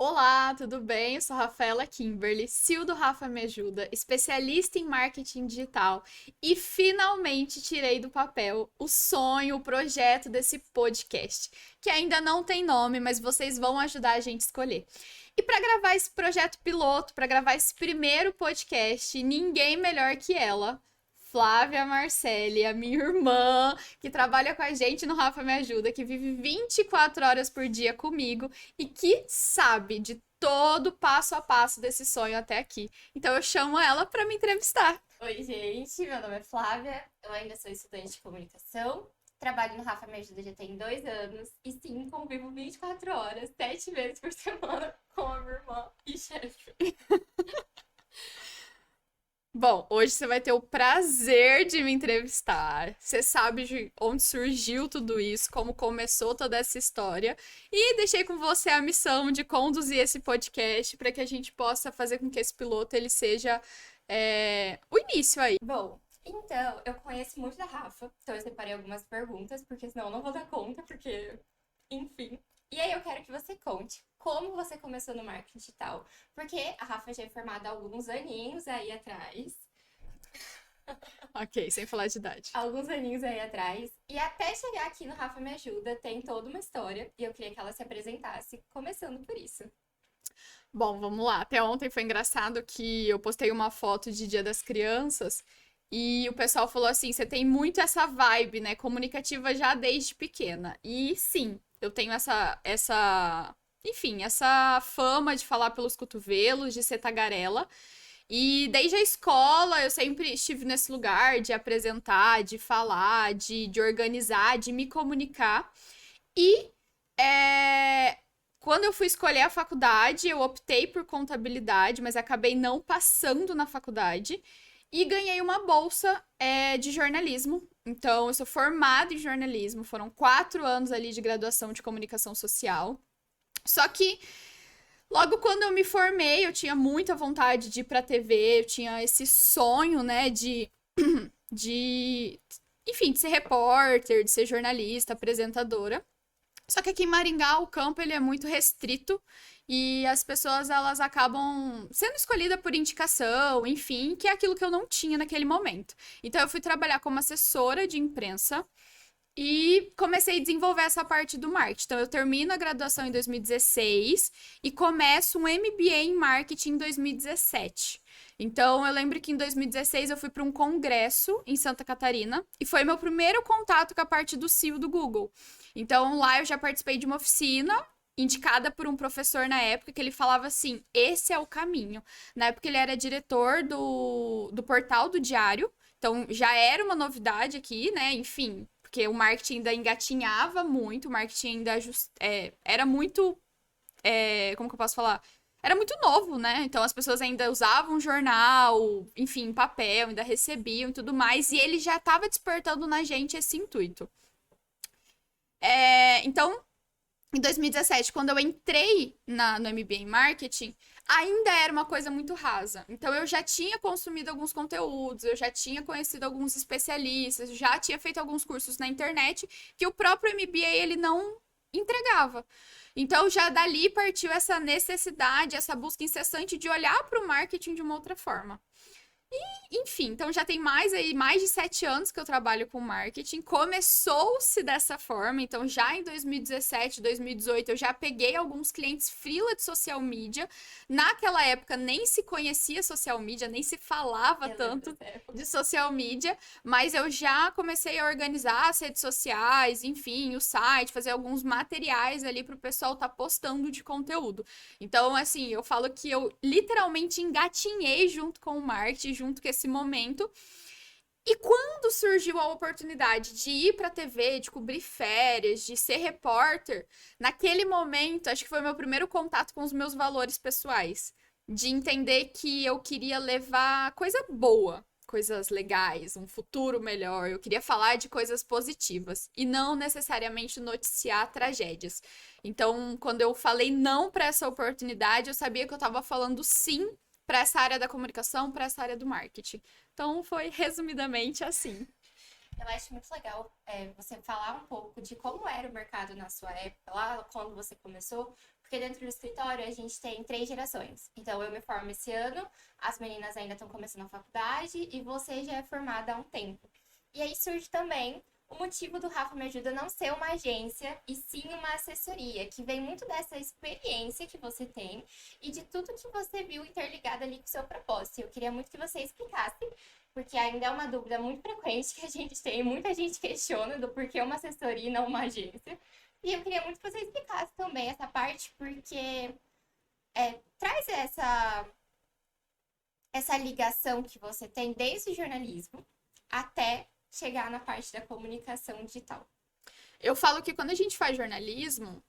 Olá, tudo bem? Eu sou Rafaela Kimberly, CEO do Rafa Me Ajuda, especialista em marketing digital e finalmente tirei do papel o sonho, o projeto desse podcast, que ainda não tem nome, mas vocês vão ajudar a gente a escolher. E para gravar esse projeto piloto, para gravar esse primeiro podcast, ninguém melhor que ela, Flávia Marcelli, a minha irmã, que trabalha com a gente no Rafa Me Ajuda, que vive 24 horas por dia comigo e que sabe de todo passo a passo desse sonho até aqui. Então eu chamo ela para me entrevistar. Oi, gente, meu nome é Flávia, eu ainda sou estudante de comunicação, trabalho no Rafa Me Ajuda já tem 2 anos e sim, convivo 24 horas, 7 vezes por semana com a minha irmã e chefe. Bom, hoje você vai ter o prazer de me entrevistar. Você sabe de onde surgiu tudo isso, como começou toda essa história. E deixei com você a missão de conduzir esse podcast para que a gente possa fazer com que esse piloto ele seja o início aí. Bom, então, eu conheço muito da Rafa, então eu separei algumas perguntas, porque senão eu não vou dar conta, porque, enfim. E aí eu quero que você conte como você começou no marketing digital, porque a Rafa já é formada há alguns aninhos aí atrás, Ok, sem falar de idade. alguns aninhos aí atrás. E até chegar aqui no Rafa Me Ajuda, tem toda uma história. E eu queria que ela se apresentasse, começando por isso. Bom, vamos lá. Até ontem foi engraçado que eu postei uma foto de Dia das Crianças e o pessoal falou assim: você tem muito essa vibe, né? Comunicativa já desde pequena. E sim, eu tenho enfim, essa fama de falar pelos cotovelos, de ser tagarela. E desde a escola eu sempre estive nesse lugar de apresentar, de falar, de organizar, de me comunicar. E é, quando eu fui escolher a faculdade, eu optei por contabilidade, mas acabei não passando na faculdade. E ganhei uma bolsa de jornalismo. Então, eu sou formada em jornalismo. Foram 4 anos ali de graduação de comunicação social. Só que logo quando eu me formei, eu tinha muita vontade de ir pra TV, eu tinha esse sonho, né, de, enfim, de ser repórter, de ser jornalista, apresentadora. Só que aqui em Maringá o campo ele é muito restrito e as pessoas elas acabam sendo escolhidas por indicação, enfim, que é aquilo que eu não tinha naquele momento. Então eu fui trabalhar como assessora de imprensa e comecei a desenvolver essa parte do marketing. Então, eu termino a graduação em 2016 e começo um MBA em marketing em 2017. Então, eu lembro que em 2016 eu fui para um congresso em Santa Catarina e foi meu primeiro contato com a parte do SEO do Google. Então, lá eu já participei de uma oficina indicada por um professor na época que ele falava assim: esse é o caminho. Na época, ele era diretor do portal do Diário. Então, já era uma novidade aqui, né? Enfim, porque o marketing ainda engatinhava muito, o marketing ainda era muito. Como que eu posso falar? Era muito novo, né? Então as pessoas ainda usavam jornal, enfim, papel, ainda recebiam e tudo mais, e ele já estava despertando na gente esse intuito. Então, em 2017, quando eu entrei no MBA em Marketing, ainda era uma coisa muito rasa. Então, eu já tinha consumido alguns conteúdos, eu já tinha conhecido alguns especialistas, já tinha feito alguns cursos na internet que o próprio MBA ele não entregava. Então, já dali partiu essa necessidade, essa busca incessante de olhar para o marketing de uma outra forma. Enfim, então já tem mais de 7 anos que eu trabalho com marketing. Começou-se dessa forma, então já em 2017, 2018 eu já peguei alguns clientes freela de social media. Naquela época nem se conhecia social media, nem se falava Eu lembro tanto dessa época. de social media, mas eu já comecei a organizar as redes sociais, enfim, o site, fazer alguns materiais ali para o pessoal estar postando de conteúdo. Então, assim, eu falo que eu literalmente engatinhei junto com o marketing, junto com esse momento. E quando surgiu a oportunidade de ir pra TV, de cobrir férias, de ser repórter, naquele momento, acho que foi meu primeiro contato com os meus valores pessoais. De entender que eu queria levar coisa boa, coisas legais, um futuro melhor. Eu queria falar de coisas positivas e não necessariamente noticiar tragédias. Então, quando eu falei não para essa oportunidade, eu sabia que eu estava falando sim para essa área da comunicação, para essa área do marketing. Então, foi resumidamente assim. Eu acho muito legal você falar um pouco de como era o mercado na sua época, lá quando você começou, Porque dentro do escritório a gente tem 3 gerações. Então eu me formo esse ano, as meninas ainda estão começando a faculdade e você já é formada há um tempo. E aí surge também o motivo do Rafa Me Ajuda não ser uma agência e sim uma assessoria, que vem muito dessa experiência que você tem e de tudo que você viu interligado ali com o seu propósito. Eu queria muito que você explicasse, porque ainda é uma dúvida muito frequente que a gente tem, muita gente questiona do porquê uma assessoria e não uma agência. E eu queria muito que você explicasse também essa parte, porque traz essa ligação que você tem desde o jornalismo até chegar na parte da comunicação digital. Eu falo que quando a gente faz jornalismo,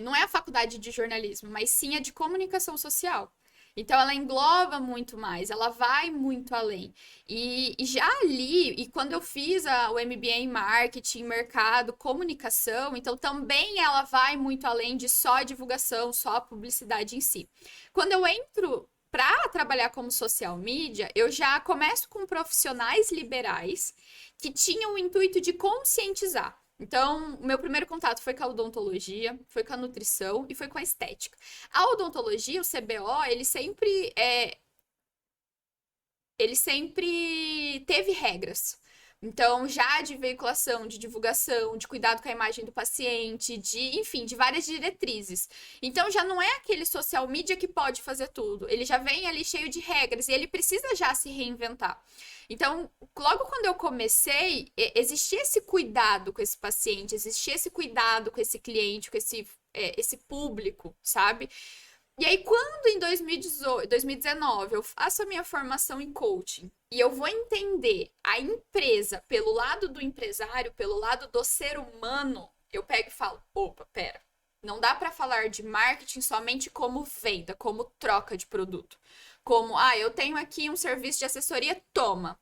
não é a faculdade de jornalismo, mas sim a de comunicação social. Então, ela engloba muito mais, ela vai muito além. E já ali, e quando eu fiz o MBA em marketing, mercado, comunicação, então também ela vai muito além de só a divulgação, só a publicidade em si. Quando eu entro para trabalhar como social media, eu já começo com profissionais liberais que tinham o intuito de conscientizar. Então, o meu primeiro contato foi com a odontologia, foi com a nutrição e foi com a estética. A odontologia, o CBO, ele sempre teve regras. Então, já de veiculação, de divulgação, de cuidado com a imagem do paciente, enfim, de várias diretrizes. Então, já não é aquele social media que pode fazer tudo. Ele já vem ali cheio de regras e ele precisa já se reinventar. Então, logo quando eu comecei, existia esse cuidado com esse paciente, existia esse cuidado com esse cliente, com esse público, sabe? E aí, quando em 2019 eu faço a minha formação em coaching e eu vou entender a empresa pelo lado do empresário, pelo lado do ser humano, eu pego e falo: opa, pera, não dá para falar de marketing somente como venda, como troca de produto. Como, eu tenho aqui um serviço de assessoria, toma.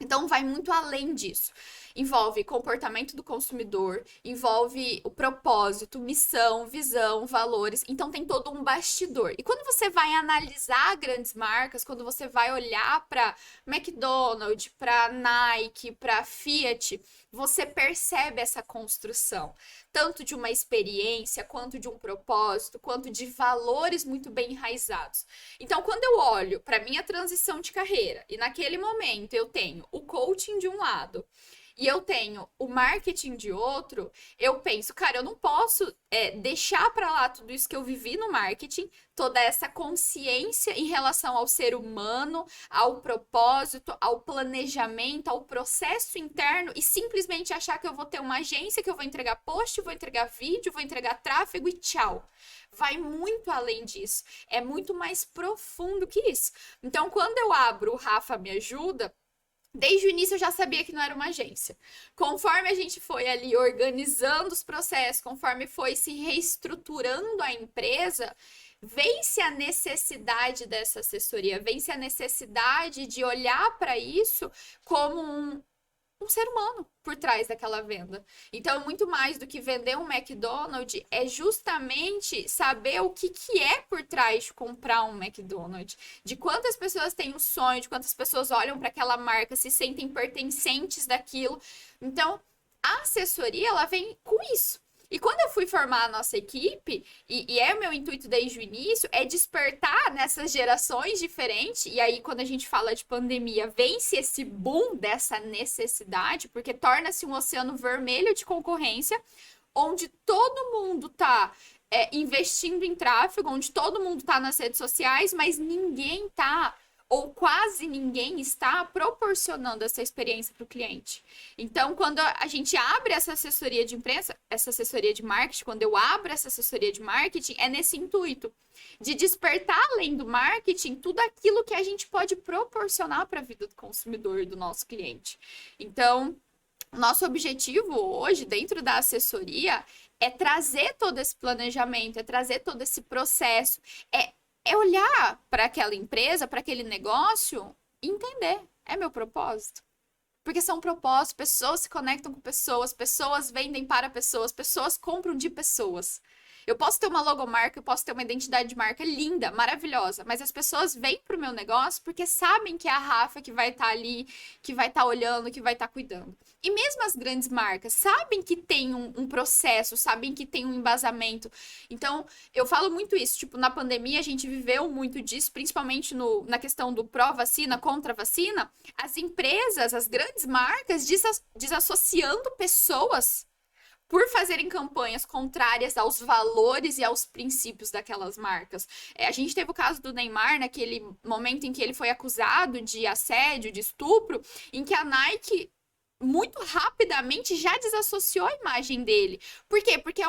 Então, vai muito além disso. Envolve comportamento do consumidor, envolve o propósito, missão, visão, valores. Então, tem todo um bastidor. E quando você vai analisar grandes marcas, quando você vai olhar para McDonald's, para Nike, para Fiat, você percebe essa construção, tanto de uma experiência, quanto de um propósito, quanto de valores muito bem enraizados. Então, quando eu olho para minha transição de carreira e naquele momento eu tenho o coaching de um lado e eu tenho o marketing de outro, eu penso, cara, eu não posso deixar para lá tudo isso que eu vivi no marketing, toda essa consciência em relação ao ser humano, ao propósito, ao planejamento, ao processo interno e simplesmente achar que eu vou ter uma agência que eu vou entregar post, vou entregar vídeo, vou entregar tráfego e tchau. Vai muito além disso. É muito mais profundo que isso. Então, quando eu abro o Rafa Me Ajuda, desde o início eu já sabia que não era uma agência. Conforme a gente foi ali organizando os processos, conforme foi se reestruturando a empresa, vence a necessidade dessa assessoria, vence a necessidade de olhar para isso como um ser humano por trás daquela venda. Então, muito mais do que vender um McDonald's é justamente saber o que é por trás de comprar um McDonald's, de quantas pessoas têm um sonho, de quantas pessoas olham para aquela marca, se sentem pertencentes daquilo. Então, a assessoria, ela vem com isso. E quando eu fui formar a nossa equipe, e é o meu intuito desde o início, é despertar nessas gerações diferentes. E aí, quando a gente fala de pandemia, vence esse boom dessa necessidade, porque torna-se um oceano vermelho de concorrência, onde todo mundo tá investindo em tráfego, onde todo mundo tá nas redes sociais, mas ninguém tá, ou quase ninguém está proporcionando essa experiência para o cliente. Então, quando a gente abre essa assessoria de imprensa, essa assessoria de marketing, quando eu abro essa assessoria de marketing, é nesse intuito de despertar, além do marketing, tudo aquilo que a gente pode proporcionar para a vida do consumidor e do nosso cliente. Então, nosso objetivo hoje, dentro da assessoria, é trazer todo esse planejamento, é trazer todo esse processo, é olhar para aquela empresa, para aquele negócio e entender, é meu propósito? Porque são propósitos, pessoas se conectam com pessoas, pessoas vendem para pessoas, pessoas compram de pessoas. Eu posso ter uma logomarca, eu posso ter uma identidade de marca linda, maravilhosa, mas as pessoas vêm pro meu negócio porque sabem que é a Rafa que vai estar ali, que vai estar olhando, que vai estar cuidando. E mesmo as grandes marcas sabem que tem um processo, sabem que tem um embasamento. Então, eu falo muito isso. Tipo, na pandemia a gente viveu muito disso, principalmente na questão do pró-vacina, contra-vacina. As empresas, as grandes marcas, desassociando pessoas por fazerem campanhas contrárias aos valores e aos princípios daquelas marcas. A gente teve o caso do Neymar, naquele momento em que ele foi acusado de assédio, de estupro, em que a Nike muito rapidamente já desassociou a imagem dele. Por quê? Porque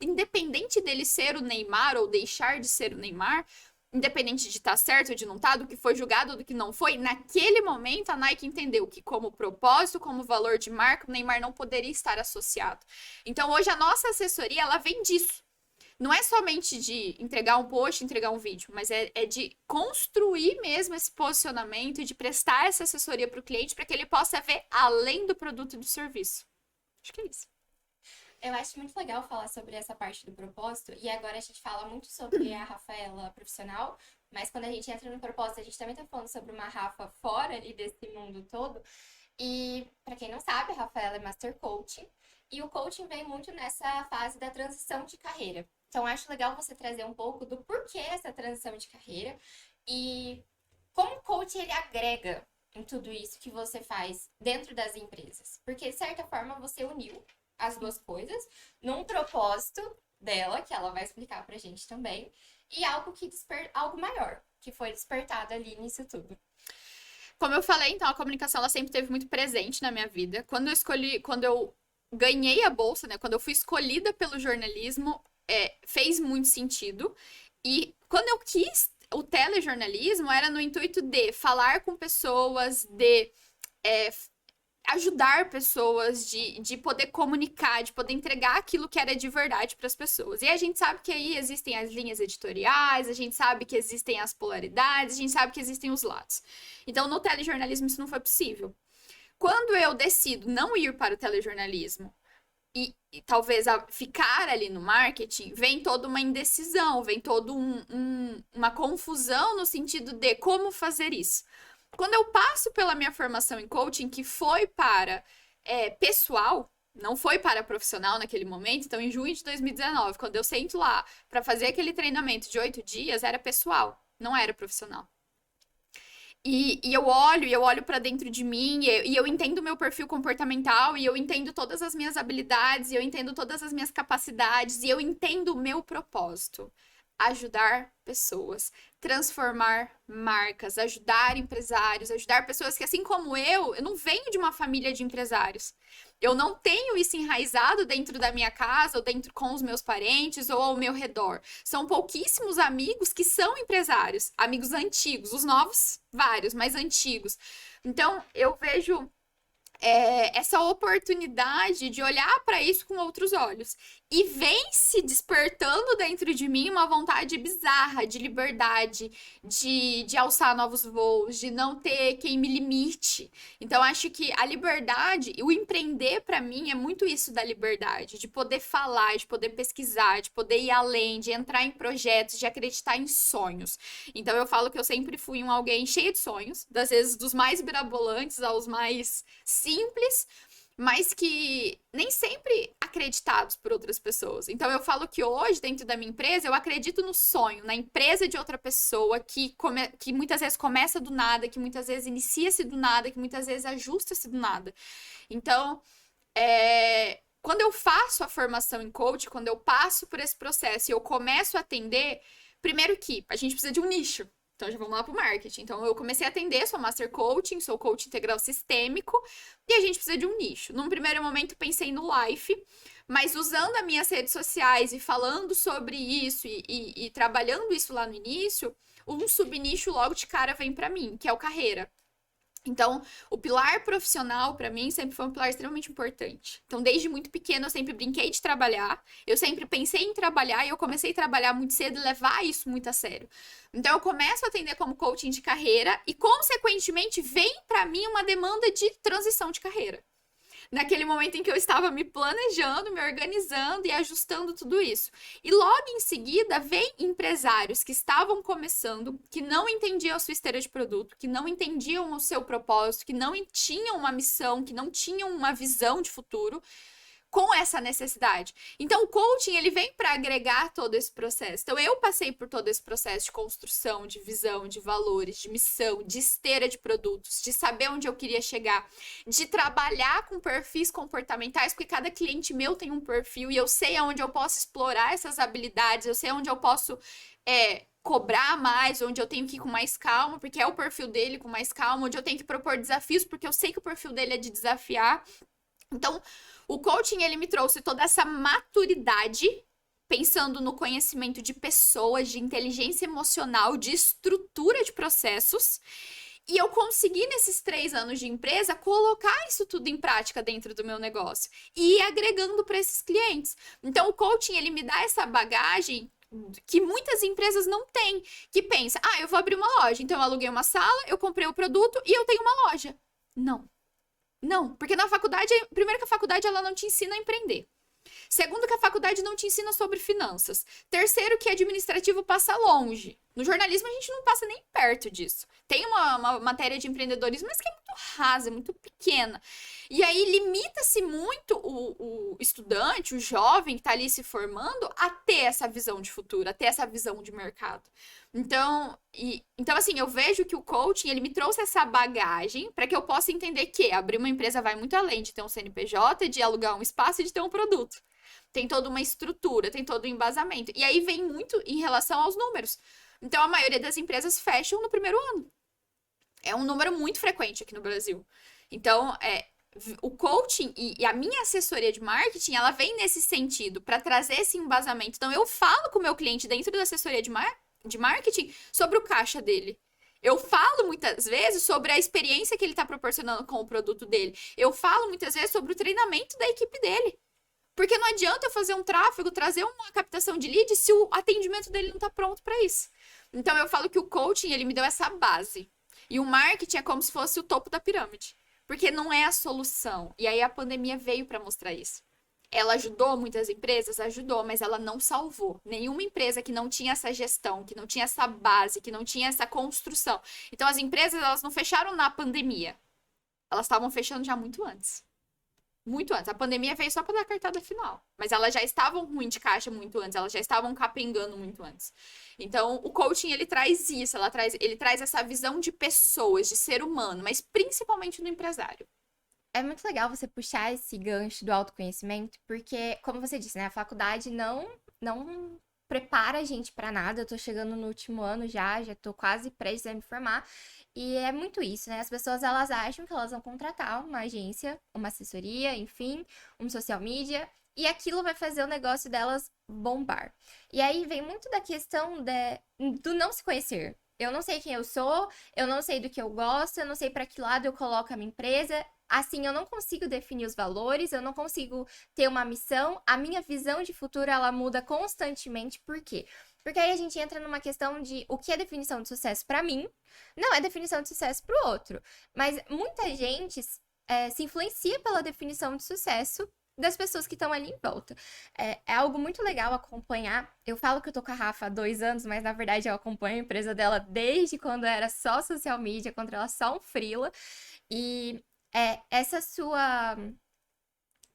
independente dele ser o Neymar ou deixar de ser o Neymar, independente de estar certo ou de não estar, do que foi julgado ou do que não foi, naquele momento a Nike entendeu que como propósito, como valor de marca, o Neymar não poderia estar associado. Então hoje a nossa assessoria, ela vem disso. Não é somente de entregar um post, entregar um vídeo, mas é de construir mesmo esse posicionamento e de prestar essa assessoria para o cliente para que ele possa ver além do produto e do serviço. Acho que é isso. Eu acho muito legal falar sobre essa parte do propósito, e agora a gente fala muito sobre a Rafaela profissional, mas quando a gente entra no propósito, a gente também tá falando sobre uma Rafa fora ali desse mundo todo. E para quem não sabe, a Rafaela é Master Coaching, e o coaching vem muito nessa fase da transição de carreira. Então, acho legal você trazer um pouco do porquê essa transição de carreira e como o coaching ele agrega em tudo isso que você faz dentro das empresas. Porque, de certa forma, você uniu as duas coisas num propósito dela, que ela vai explicar pra gente também, e algo que algo maior, que foi despertado ali nisso tudo. Como eu falei, então, a comunicação ela sempre esteve muito presente na minha vida. Quando eu ganhei a bolsa, né, quando eu fui escolhida pelo jornalismo, fez muito sentido. E quando eu quis o telejornalismo, era no intuito de falar com pessoas, de ajudar pessoas, de poder comunicar, de poder entregar aquilo que era de verdade para as pessoas. E a gente sabe que aí existem as linhas editoriais, a gente sabe que existem as polaridades, a gente sabe que existem os lados. Então, no telejornalismo isso não foi possível. Quando eu decido não ir para o telejornalismo e talvez ficar ali no marketing, vem toda uma indecisão, vem toda uma confusão no sentido de como fazer isso. Quando eu passo pela minha formação em coaching, que foi para pessoal, não foi para profissional naquele momento, então em junho de 2019, quando eu sento lá para fazer aquele treinamento de 8 dias, era pessoal, não era profissional. E eu olho para dentro de mim, e eu entendo o meu perfil comportamental, e eu entendo todas as minhas habilidades, e eu entendo todas as minhas capacidades, e eu entendo o meu propósito. Ajudar pessoas, transformar marcas, ajudar empresários, ajudar pessoas que, assim como eu não venho de uma família de empresários. Eu não tenho isso enraizado dentro da minha casa, ou dentro com os meus parentes, ou ao meu redor. São pouquíssimos amigos que são empresários, amigos antigos, os novos, vários, mas antigos. Então, eu vejo essa oportunidade de olhar para isso com outros olhos. E vem se despertando dentro de mim uma vontade bizarra de liberdade, de alçar novos voos, de não ter quem me limite. Então, acho que a liberdade, o empreender para mim é muito isso da liberdade, de poder falar, de poder pesquisar, de poder ir além, de entrar em projetos, de acreditar em sonhos. Então, eu falo que eu sempre fui alguém cheio de sonhos, das vezes dos mais mirabolantes aos mais simples, mas que nem sempre acreditados por outras pessoas. Então eu falo que hoje, dentro da minha empresa, eu acredito no sonho, na empresa de outra pessoa que muitas vezes começa do nada, que muitas vezes inicia-se do nada, que muitas vezes ajusta-se do nada. Então, quando eu faço a formação em coach, quando eu passo por esse processo e eu começo a atender, primeiro que a gente precisa de um nicho. Então, já vamos lá para o marketing. Então, eu comecei a atender, sou Master Coaching, sou coach integral sistêmico, e a gente precisa de um nicho. Num primeiro momento, pensei no Life, mas usando as minhas redes sociais e falando sobre isso e trabalhando isso lá no início, um subnicho logo de cara vem para mim, que é o carreira. Então, o pilar profissional, para mim, sempre foi um pilar extremamente importante. Então, desde muito pequeno, eu sempre brinquei de trabalhar. Eu sempre pensei em trabalhar e eu comecei a trabalhar muito cedo e levar isso muito a sério. Então, eu começo a atender como coaching de carreira e, consequentemente, vem para mim uma demanda de transição de carreira. naquele momento em que eu estava me planejando, me organizando e ajustando tudo isso. E logo em seguida, vem empresários que estavam começando, que não entendiam a sua esteira de produto, que não entendiam o seu propósito, que não tinham uma missão, que não tinham uma visão de futuro com essa necessidade. Então, o coaching, ele vem para agregar todo esse processo. Então, eu passei por todo esse processo de construção, de visão, de valores, de missão, de esteira de produtos, de saber onde eu queria chegar, de trabalhar com perfis comportamentais, porque cada cliente meu tem um perfil e eu sei aonde eu posso explorar essas habilidades, eu sei onde eu posso cobrar mais, onde eu tenho que ir com mais calma, porque é o perfil dele com mais calma, onde eu tenho que propor desafios, porque eu sei que o perfil dele é de desafiar. Então, o coaching, ele me trouxe toda essa maturidade, pensando no conhecimento de pessoas, de inteligência emocional, de estrutura de processos. E eu consegui, nesses 3 anos de empresa, colocar isso tudo em prática dentro do meu negócio. E ir agregando para esses clientes. Então, o coaching, ele me dá essa bagagem que muitas empresas não têm. Que pensa, eu vou abrir uma loja. Então, eu aluguei uma sala, eu comprei o produto e eu tenho uma loja. Não. Não, porque na faculdade, primeiro que a faculdade ela não te ensina a empreender. Segundo que a faculdade não te ensina sobre finanças. Terceiro que administrativo passa longe. No jornalismo a gente não passa nem perto disso. Tem uma matéria de empreendedorismo, mas que é muito rasa, muito pequena. E aí limita-se muito o estudante, o jovem que está ali se formando a ter essa visão de futuro, a ter essa visão de mercado. Então assim, eu vejo que o coaching, ele me trouxe essa bagagem para que eu possa entender que abrir uma empresa vai muito além de ter um CNPJ, de alugar um espaço e de ter um produto. Tem toda uma estrutura, tem todo um embasamento. E aí vem muito em relação aos números. Então, a maioria das empresas fecham no primeiro ano. É um número muito frequente aqui no Brasil. Então, o coaching e a minha assessoria de marketing, ela vem nesse sentido, para trazer esse embasamento. Então, eu falo com o meu cliente dentro da assessoria de marketing sobre o caixa dele. Eu falo muitas vezes sobre a experiência que ele está proporcionando com o produto dele. Eu falo muitas vezes sobre o treinamento da equipe dele. Porque não adianta eu fazer um tráfego, trazer uma captação de lead se o atendimento dele não está pronto para isso. Então, eu falo que o coaching, ele me deu essa base. E o marketing é como se fosse o topo da pirâmide. Porque não é a solução. E aí a pandemia veio para mostrar isso. Ela ajudou muitas empresas? Ajudou, mas ela não salvou. Nenhuma empresa que não tinha essa gestão, que não tinha essa base, que não tinha essa construção. Então, as empresas, elas não fecharam na pandemia. Elas estavam fechando já muito antes. Muito antes. A pandemia veio só para dar a cartada final. Mas elas já estavam ruim de caixa muito antes. Elas já estavam capengando muito antes. Então, o coaching, ele traz isso. Ele traz essa visão de pessoas, de ser humano. Mas principalmente do empresário. É muito legal você puxar esse gancho do autoconhecimento, porque, como você disse, né, a faculdade não prepara a gente pra nada. Eu tô chegando no último ano já tô quase prestes a me formar. E é muito isso, né? As pessoas, elas acham que elas vão contratar uma agência, uma assessoria, enfim, um social media, e aquilo vai fazer o negócio delas bombar. E aí vem muito da questão do não se conhecer. Eu não sei quem eu sou, eu não sei do que eu gosto, eu não sei para que lado eu coloco a minha empresa. Assim, eu não consigo definir os valores, eu não consigo ter uma missão. A minha visão de futuro, ela muda constantemente. Por quê? Porque aí a gente entra numa questão de o que é definição de sucesso para mim, não é definição de sucesso para o outro. Mas muita gente se influencia pela definição de sucesso das pessoas que estão ali em volta. É algo muito legal acompanhar. Eu falo que eu tô com a Rafa há 2 anos, mas na verdade eu acompanho a empresa dela desde quando era só social media, quando ela só um freela. E essa sua...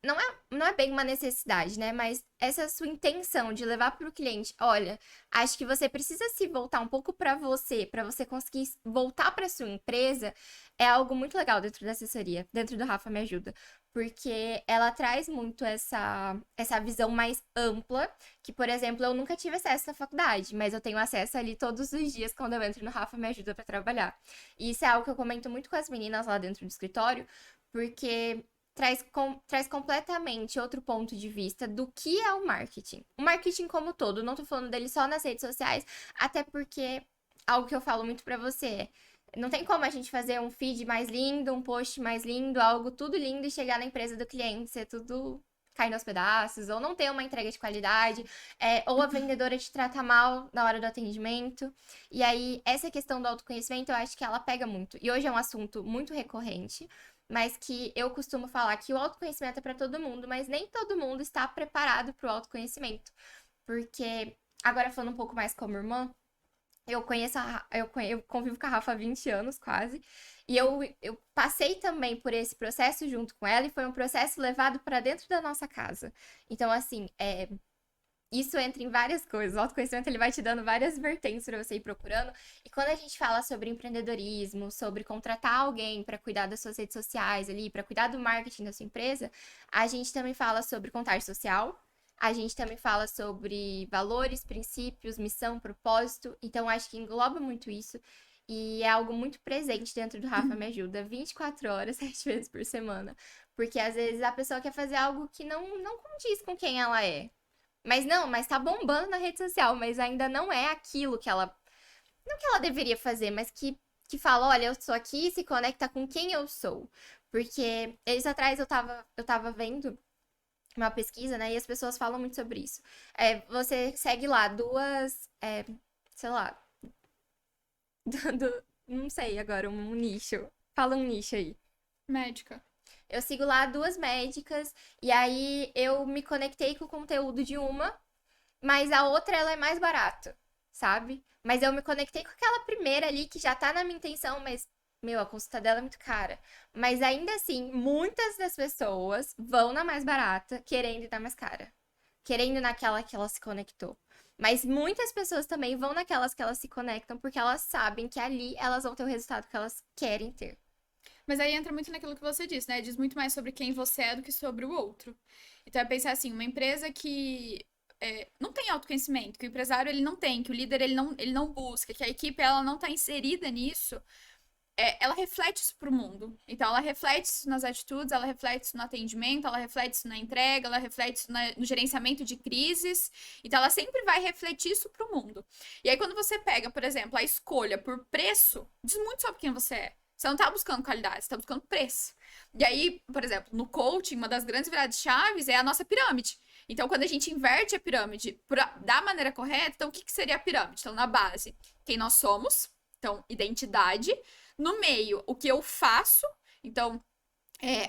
Não é bem uma necessidade, né? Mas essa sua intenção de levar para o cliente, olha, acho que você precisa se voltar um pouco para você conseguir voltar para sua empresa, é algo muito legal dentro da assessoria, dentro do Rafa Me Ajuda, porque ela traz muito essa visão mais ampla, que, por exemplo, eu nunca tive acesso à faculdade, mas eu tenho acesso ali todos os dias quando eu entro no Rafa Me Ajuda para trabalhar. E isso é algo que eu comento muito com as meninas lá dentro do escritório, porque traz completamente outro ponto de vista do que é o marketing. O marketing como todo, não tô falando dele só nas redes sociais, até porque algo que eu falo muito pra você não tem como a gente fazer um feed mais lindo, um post mais lindo, algo tudo lindo e chegar na empresa do cliente, ser tudo caindo aos pedaços, ou não ter uma entrega de qualidade, ou a vendedora te trata mal na hora do atendimento. E aí, essa questão do autoconhecimento, eu acho que ela pega muito. E hoje é um assunto muito recorrente, mas que eu costumo falar que o autoconhecimento é para todo mundo, mas nem todo mundo está preparado para o autoconhecimento. Porque, agora falando um pouco mais como irmã, eu conheço eu convivo com a Rafa há 20 anos quase, e eu passei também por esse processo junto com ela, e foi um processo levado para dentro da nossa casa. Então, assim, isso entra em várias coisas. O autoconhecimento ele vai te dando várias vertentes para você ir procurando. E quando a gente fala sobre empreendedorismo, sobre contratar alguém para cuidar das suas redes sociais ali, para cuidar do marketing da sua empresa, a gente também fala sobre contagem social. A gente também fala sobre valores, princípios, missão, propósito. Então, acho que engloba muito isso. E é algo muito presente dentro do Rafa Me Ajuda, 24 horas, 7 vezes por semana. Porque às vezes a pessoa quer fazer algo que não condiz com quem ela é. Mas tá bombando na rede social, mas ainda não é aquilo que ela. Não que ela deveria fazer, mas que fala, olha, eu sou aqui e se conecta com quem eu sou. Porque eles atrás eu tava vendo uma pesquisa, né? E as pessoas falam muito sobre isso. Você segue lá sei lá, não sei agora, um nicho. Fala um nicho aí. Médica. Eu sigo lá 2 médicas, e aí eu me conectei com o conteúdo de uma, mas a outra ela é mais barata, sabe? Mas eu me conectei com aquela primeira ali que já tá na minha intenção, mas, meu, a consulta dela é muito cara. Mas ainda assim, muitas das pessoas vão na mais barata, querendo ir na mais cara. Querendo ir naquela que ela se conectou. Mas muitas pessoas também vão naquelas que elas se conectam porque elas sabem que ali elas vão ter o resultado que elas querem ter. Mas aí entra muito naquilo que você disse, né? Diz muito mais sobre quem você é do que sobre o outro. Então é pensar assim, uma empresa que não tem autoconhecimento, que o empresário ele não tem, que o líder ele não busca, que a equipe ela não está inserida nisso, ela reflete isso pro mundo. Então ela reflete isso nas atitudes, ela reflete isso no atendimento, ela reflete isso na entrega, ela reflete isso no gerenciamento de crises. Então ela sempre vai refletir isso pro mundo. E aí quando você pega, por exemplo, a escolha por preço, diz muito sobre quem você é. Você não tá buscando qualidade, você tá buscando preço. E aí, por exemplo, no coaching, uma das grandes viradas de chaves é a nossa pirâmide. Então, quando a gente inverte a pirâmide da maneira correta, então o que seria a pirâmide? Então, na base, quem nós somos, então, identidade. No meio, o que eu faço, então,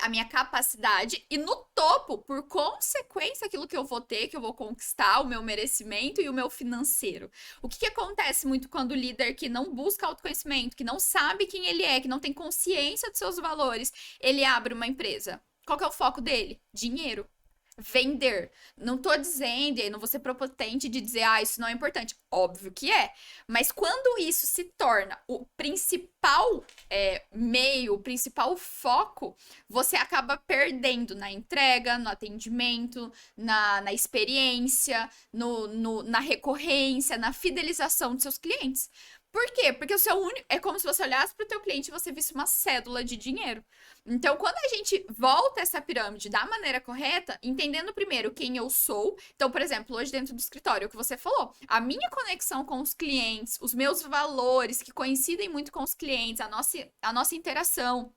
a minha capacidade. E no topo, por consequência, aquilo que eu vou ter, que eu vou conquistar, o meu merecimento e o meu financeiro. O que acontece muito quando o líder que não busca autoconhecimento, que não sabe quem ele é, que não tem consciência dos seus valores, ele abre uma empresa? Qual que é o foco dele? Dinheiro. Vender. Não tô dizendo, e aí não vou ser prepotente de dizer, isso não é importante. Óbvio que é. Mas quando isso se torna o principal meio, o principal foco, você acaba perdendo na entrega, no atendimento, na experiência, na recorrência, na fidelização dos seus clientes. Por quê? Porque o seu único. É como se você olhasse para o teu cliente e você visse uma cédula de dinheiro. Então, quando a gente volta essa pirâmide da maneira correta, entendendo primeiro quem eu sou. Então, por exemplo, hoje dentro do escritório, o que você falou, a minha conexão com os clientes, os meus valores que coincidem muito com os clientes, a nossa interação.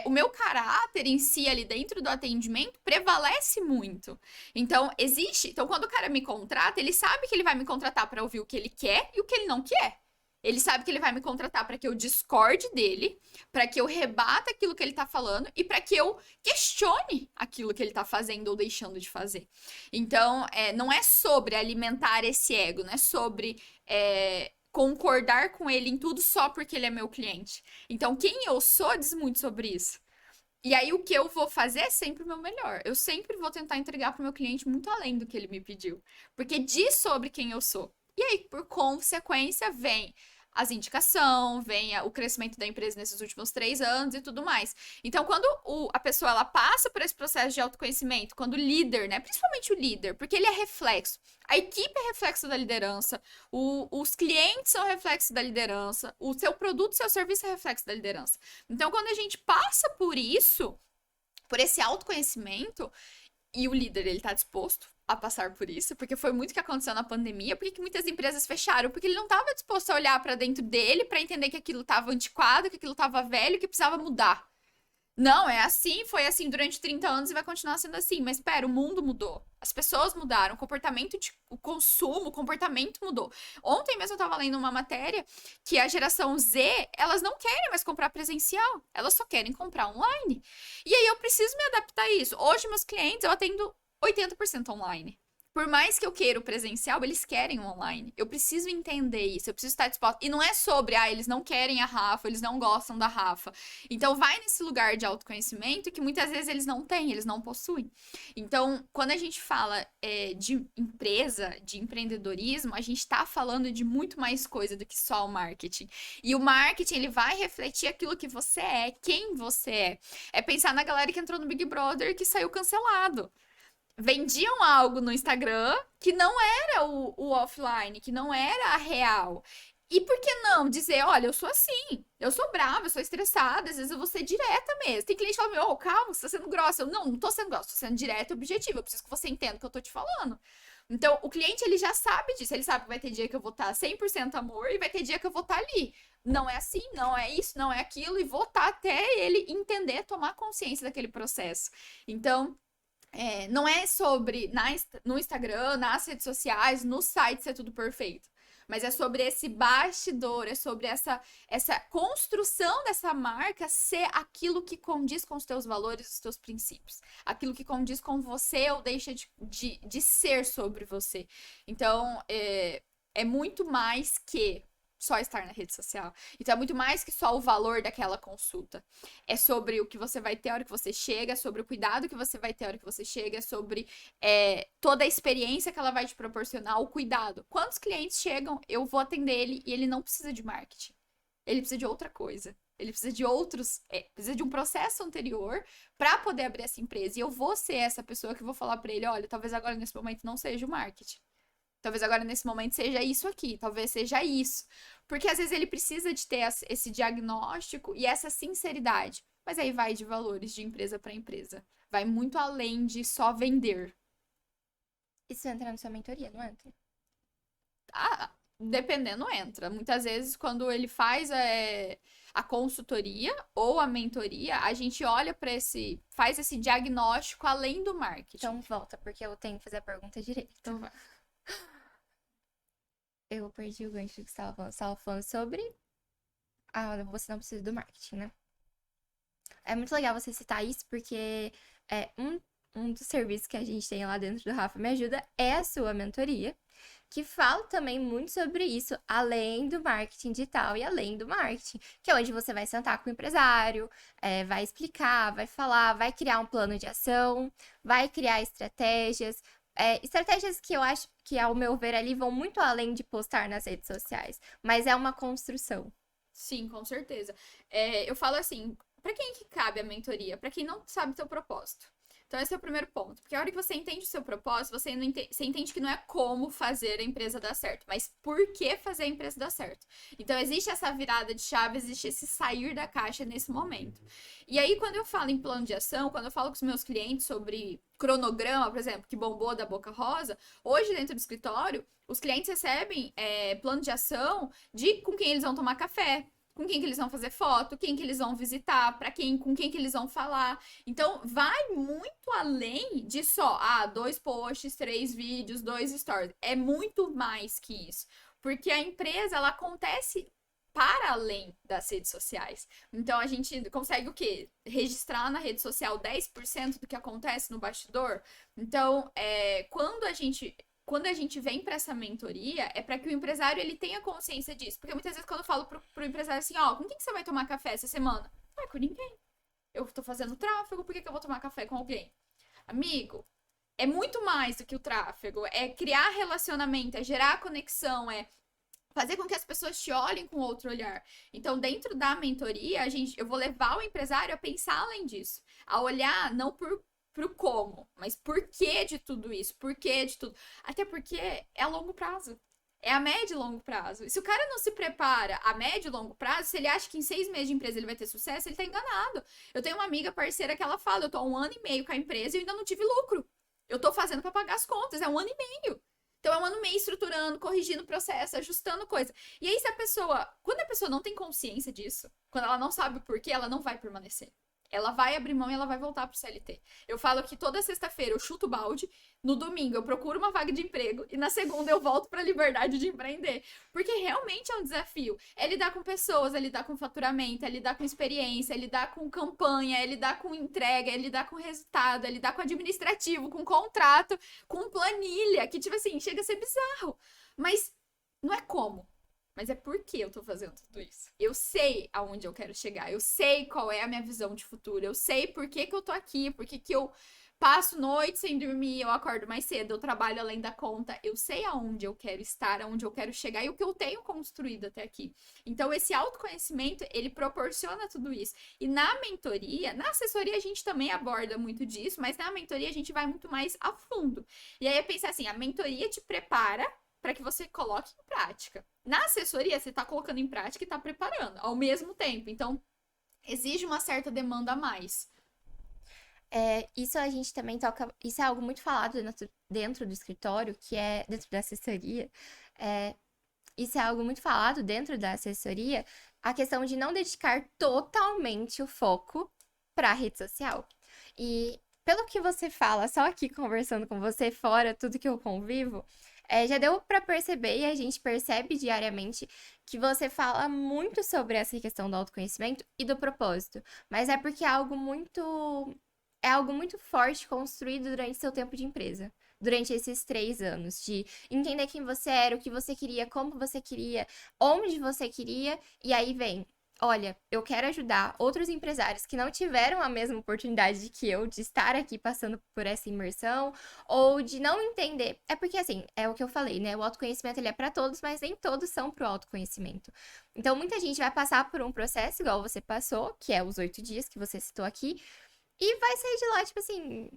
O meu caráter em si ali dentro do atendimento prevalece muito. Então, Então, quando o cara me contrata, ele sabe que ele vai me contratar para ouvir o que ele quer e o que ele não quer. Ele sabe que ele vai me contratar para que eu discorde dele, para que eu rebata aquilo que ele tá falando e para que eu questione aquilo que ele tá fazendo ou deixando de fazer. Então, não é sobre alimentar esse ego, não é sobre concordar com ele em tudo só porque ele é meu cliente. Então, quem eu sou diz muito sobre isso. E aí, o que eu vou fazer é sempre o meu melhor. Eu sempre vou tentar entregar para o meu cliente muito além do que ele me pediu. Porque diz sobre quem eu sou. E aí, por consequência, vem as indicações, vem o crescimento da empresa nesses últimos 3 anos e tudo mais. Então, quando a pessoa ela passa por esse processo de autoconhecimento, quando o líder, né, principalmente o líder, porque ele é reflexo, a equipe é reflexo da liderança, os clientes são reflexo da liderança, o seu produto, seu serviço é reflexo da liderança. Então, quando a gente passa por isso, por esse autoconhecimento, e o líder, ele tá disposto a passar por isso, porque foi muito que aconteceu na pandemia, porque que muitas empresas fecharam, porque ele não estava disposto a olhar para dentro dele para entender que aquilo estava antiquado, que aquilo estava velho, que precisava mudar. Não, é assim, foi assim durante 30 anos e vai continuar sendo assim. Mas pera, o mundo mudou. As pessoas mudaram, o consumo, o comportamento mudou. Ontem mesmo eu tava lendo uma matéria que a geração Z, elas não querem mais comprar presencial, elas só querem comprar online. E aí eu preciso me adaptar a isso. Hoje, meus clientes, eu atendo 80% online. Por mais que eu queira o presencial, eles querem o online. Eu preciso entender isso, eu preciso estar disposta. E não é sobre, eles não querem a Rafa, eles não gostam da Rafa. Então, vai nesse lugar de autoconhecimento que muitas vezes eles não têm, eles não possuem. Então, quando a gente fala de empresa, de empreendedorismo, a gente está falando de muito mais coisa do que só o marketing. E o marketing, ele vai refletir aquilo que você é, quem você é. É pensar na galera que entrou no Big Brother e que saiu cancelado. Vendiam algo no Instagram que não era o offline, que não era a real. E por que não dizer, olha, eu sou assim, eu sou brava, eu sou estressada, às vezes eu vou ser direta mesmo. Tem cliente que fala, ô, calma, você tá sendo grossa. Eu, não tô sendo grossa, tô sendo direta e objetiva, eu preciso que você entenda o que eu tô te falando. Então, o cliente, ele já sabe disso, ele sabe que vai ter dia que eu vou estar 100% amor e vai ter dia que eu vou estar ali. Não é assim, não é isso, não é aquilo, e vou estar até ele entender, tomar consciência daquele processo. Então, não é sobre no Instagram, nas redes sociais, no site ser tudo perfeito. Mas é sobre esse bastidor, é sobre essa construção dessa marca ser aquilo que condiz com os teus valores, os teus princípios. Aquilo que condiz com você ou deixa de ser sobre você. Então, é muito mais que só estar na rede social. Então é muito mais que só o valor daquela consulta. É sobre o que você vai ter a hora que você chega, é sobre o cuidado que você vai ter a hora que você chega, é sobre toda a experiência que ela vai te proporcionar, o cuidado. Quantos clientes chegam, eu vou atender ele e ele não precisa de marketing. Ele precisa de outra coisa. Ele precisa de precisa de um processo anterior para poder abrir essa empresa. E eu vou ser essa pessoa que vou falar para ele, olha, talvez agora nesse momento não seja o marketing. Talvez agora nesse momento seja isso aqui, talvez seja isso. Porque às vezes ele precisa de ter esse diagnóstico e essa sinceridade. Mas aí vai de valores de empresa para empresa. Vai muito além de só vender. Isso entra na sua mentoria, não entra? Ah, dependendo, entra. Muitas vezes, quando ele faz a consultoria ou a mentoria, a gente olha para faz esse diagnóstico além do marketing. Então volta, porque eu tenho que fazer a pergunta direito. Então vai. Eu perdi o gancho que você estava falando. Você estava falando sobre. Você não precisa do marketing, né? É muito legal você citar isso, porque um dos serviços que a gente tem lá dentro do Rafa Me Ajuda é a sua mentoria, que fala também muito sobre isso, além do marketing digital e além do marketing, que é onde você vai sentar com o empresário, vai explicar, vai falar, vai criar um plano de ação, vai criar estratégias. Estratégias que eu acho que, ao meu ver, ali vão muito além de postar nas redes sociais, mas é uma construção. Sim, com certeza. Eu falo assim, para quem que cabe a mentoria? Para quem não sabe seu propósito. Então, esse é o primeiro ponto. Porque a hora que você entende o seu propósito, você entende que não é como fazer a empresa dar certo, mas por que fazer a empresa dar certo. Então, existe essa virada de chave, existe esse sair da caixa nesse momento. E aí, quando eu falo em plano de ação, quando eu falo com os meus clientes sobre cronograma, por exemplo, que bombou da Boca Rosa, hoje dentro do escritório, os clientes recebem plano de ação de com quem eles vão tomar café, com quem que eles vão fazer foto, quem que eles vão visitar, com quem que eles vão falar. Então, vai muito além de só, 2 posts, 3 vídeos, 2 stories. É muito mais que isso. Porque a empresa, ela acontece para além das redes sociais. Então, a gente consegue o quê? Registrar na rede social 10% do que acontece no bastidor. Então, quando a gente vem para essa mentoria, é para que o empresário ele tenha consciência disso. Porque muitas vezes quando eu falo pro empresário assim, com quem que você vai tomar café essa semana? Com ninguém. Eu tô fazendo tráfego, por que eu vou tomar café com alguém? Amigo, é muito mais do que o tráfego. É criar relacionamento, é gerar conexão, é fazer com que as pessoas te olhem com outro olhar. Então, dentro da mentoria, eu vou levar o empresário a pensar além disso. A olhar não pro como, mas por que de tudo isso? Por que de tudo? Até porque é a longo prazo. É a médio e longo prazo. E se o cara não se prepara a médio e longo prazo, se ele acha que em 6 meses de empresa ele vai ter sucesso, ele tá enganado. Eu tenho uma amiga parceira que ela fala, eu tô há 1 ano e meio com a empresa e eu ainda não tive lucro. Eu tô fazendo para pagar as contas, é 1 ano e meio. Então, é 1 ano e meio estruturando, corrigindo o processo, ajustando coisa. E aí, quando a pessoa não tem consciência disso, quando ela não sabe o porquê, ela não vai permanecer. Ela vai abrir mão e ela vai voltar pro CLT. Eu falo que toda sexta-feira eu chuto o balde, no domingo eu procuro uma vaga de emprego e na segunda eu volto pra liberdade de empreender. Porque realmente é um desafio. É lidar com pessoas, é lidar com faturamento, é lidar com experiência, é lidar com campanha, é lidar com entrega, é lidar com resultado, é lidar com administrativo, com contrato, com planilha, que tipo assim, chega a ser bizarro. Mas não é como. Mas é por que eu tô fazendo tudo isso. Eu sei aonde eu quero chegar. Eu sei qual é a minha visão de futuro. Eu sei por que que eu tô aqui. Por que que eu passo noite sem dormir. Eu acordo mais cedo. Eu trabalho além da conta. Eu sei aonde eu quero estar. Aonde eu quero chegar. E o que eu tenho construído até aqui. Então, esse autoconhecimento, ele proporciona tudo isso. E na mentoria, na assessoria a gente também aborda muito disso. Mas na mentoria a gente vai muito mais a fundo. E aí eu pensei assim, a mentoria te prepara para que você coloque em prática. Na assessoria, você está colocando em prática e está preparando ao mesmo tempo. Então, exige uma certa demanda a mais. Isso a gente também toca. Isso é algo muito falado dentro do escritório, que é dentro da assessoria. É, isso é algo muito falado dentro da assessoria, a questão de não dedicar totalmente o foco para a rede social. E pelo que você fala, só aqui conversando com você, fora tudo que eu convivo, já deu para perceber e a gente percebe diariamente que você fala muito sobre essa questão do autoconhecimento e do propósito, mas é porque é algo muito forte construído durante seu tempo de empresa. Durante esses 3 anos, de entender quem você era, o que você queria, como você queria, onde você queria, e aí vem, olha, eu quero ajudar outros empresários que não tiveram a mesma oportunidade que eu de estar aqui passando por essa imersão, ou de não entender. É porque, assim, é o que eu falei, né? O autoconhecimento, ele é para todos, mas nem todos são pro autoconhecimento. Então, muita gente vai passar por um processo igual você passou, que é os 8 dias que você citou aqui, e vai sair de lá, tipo assim,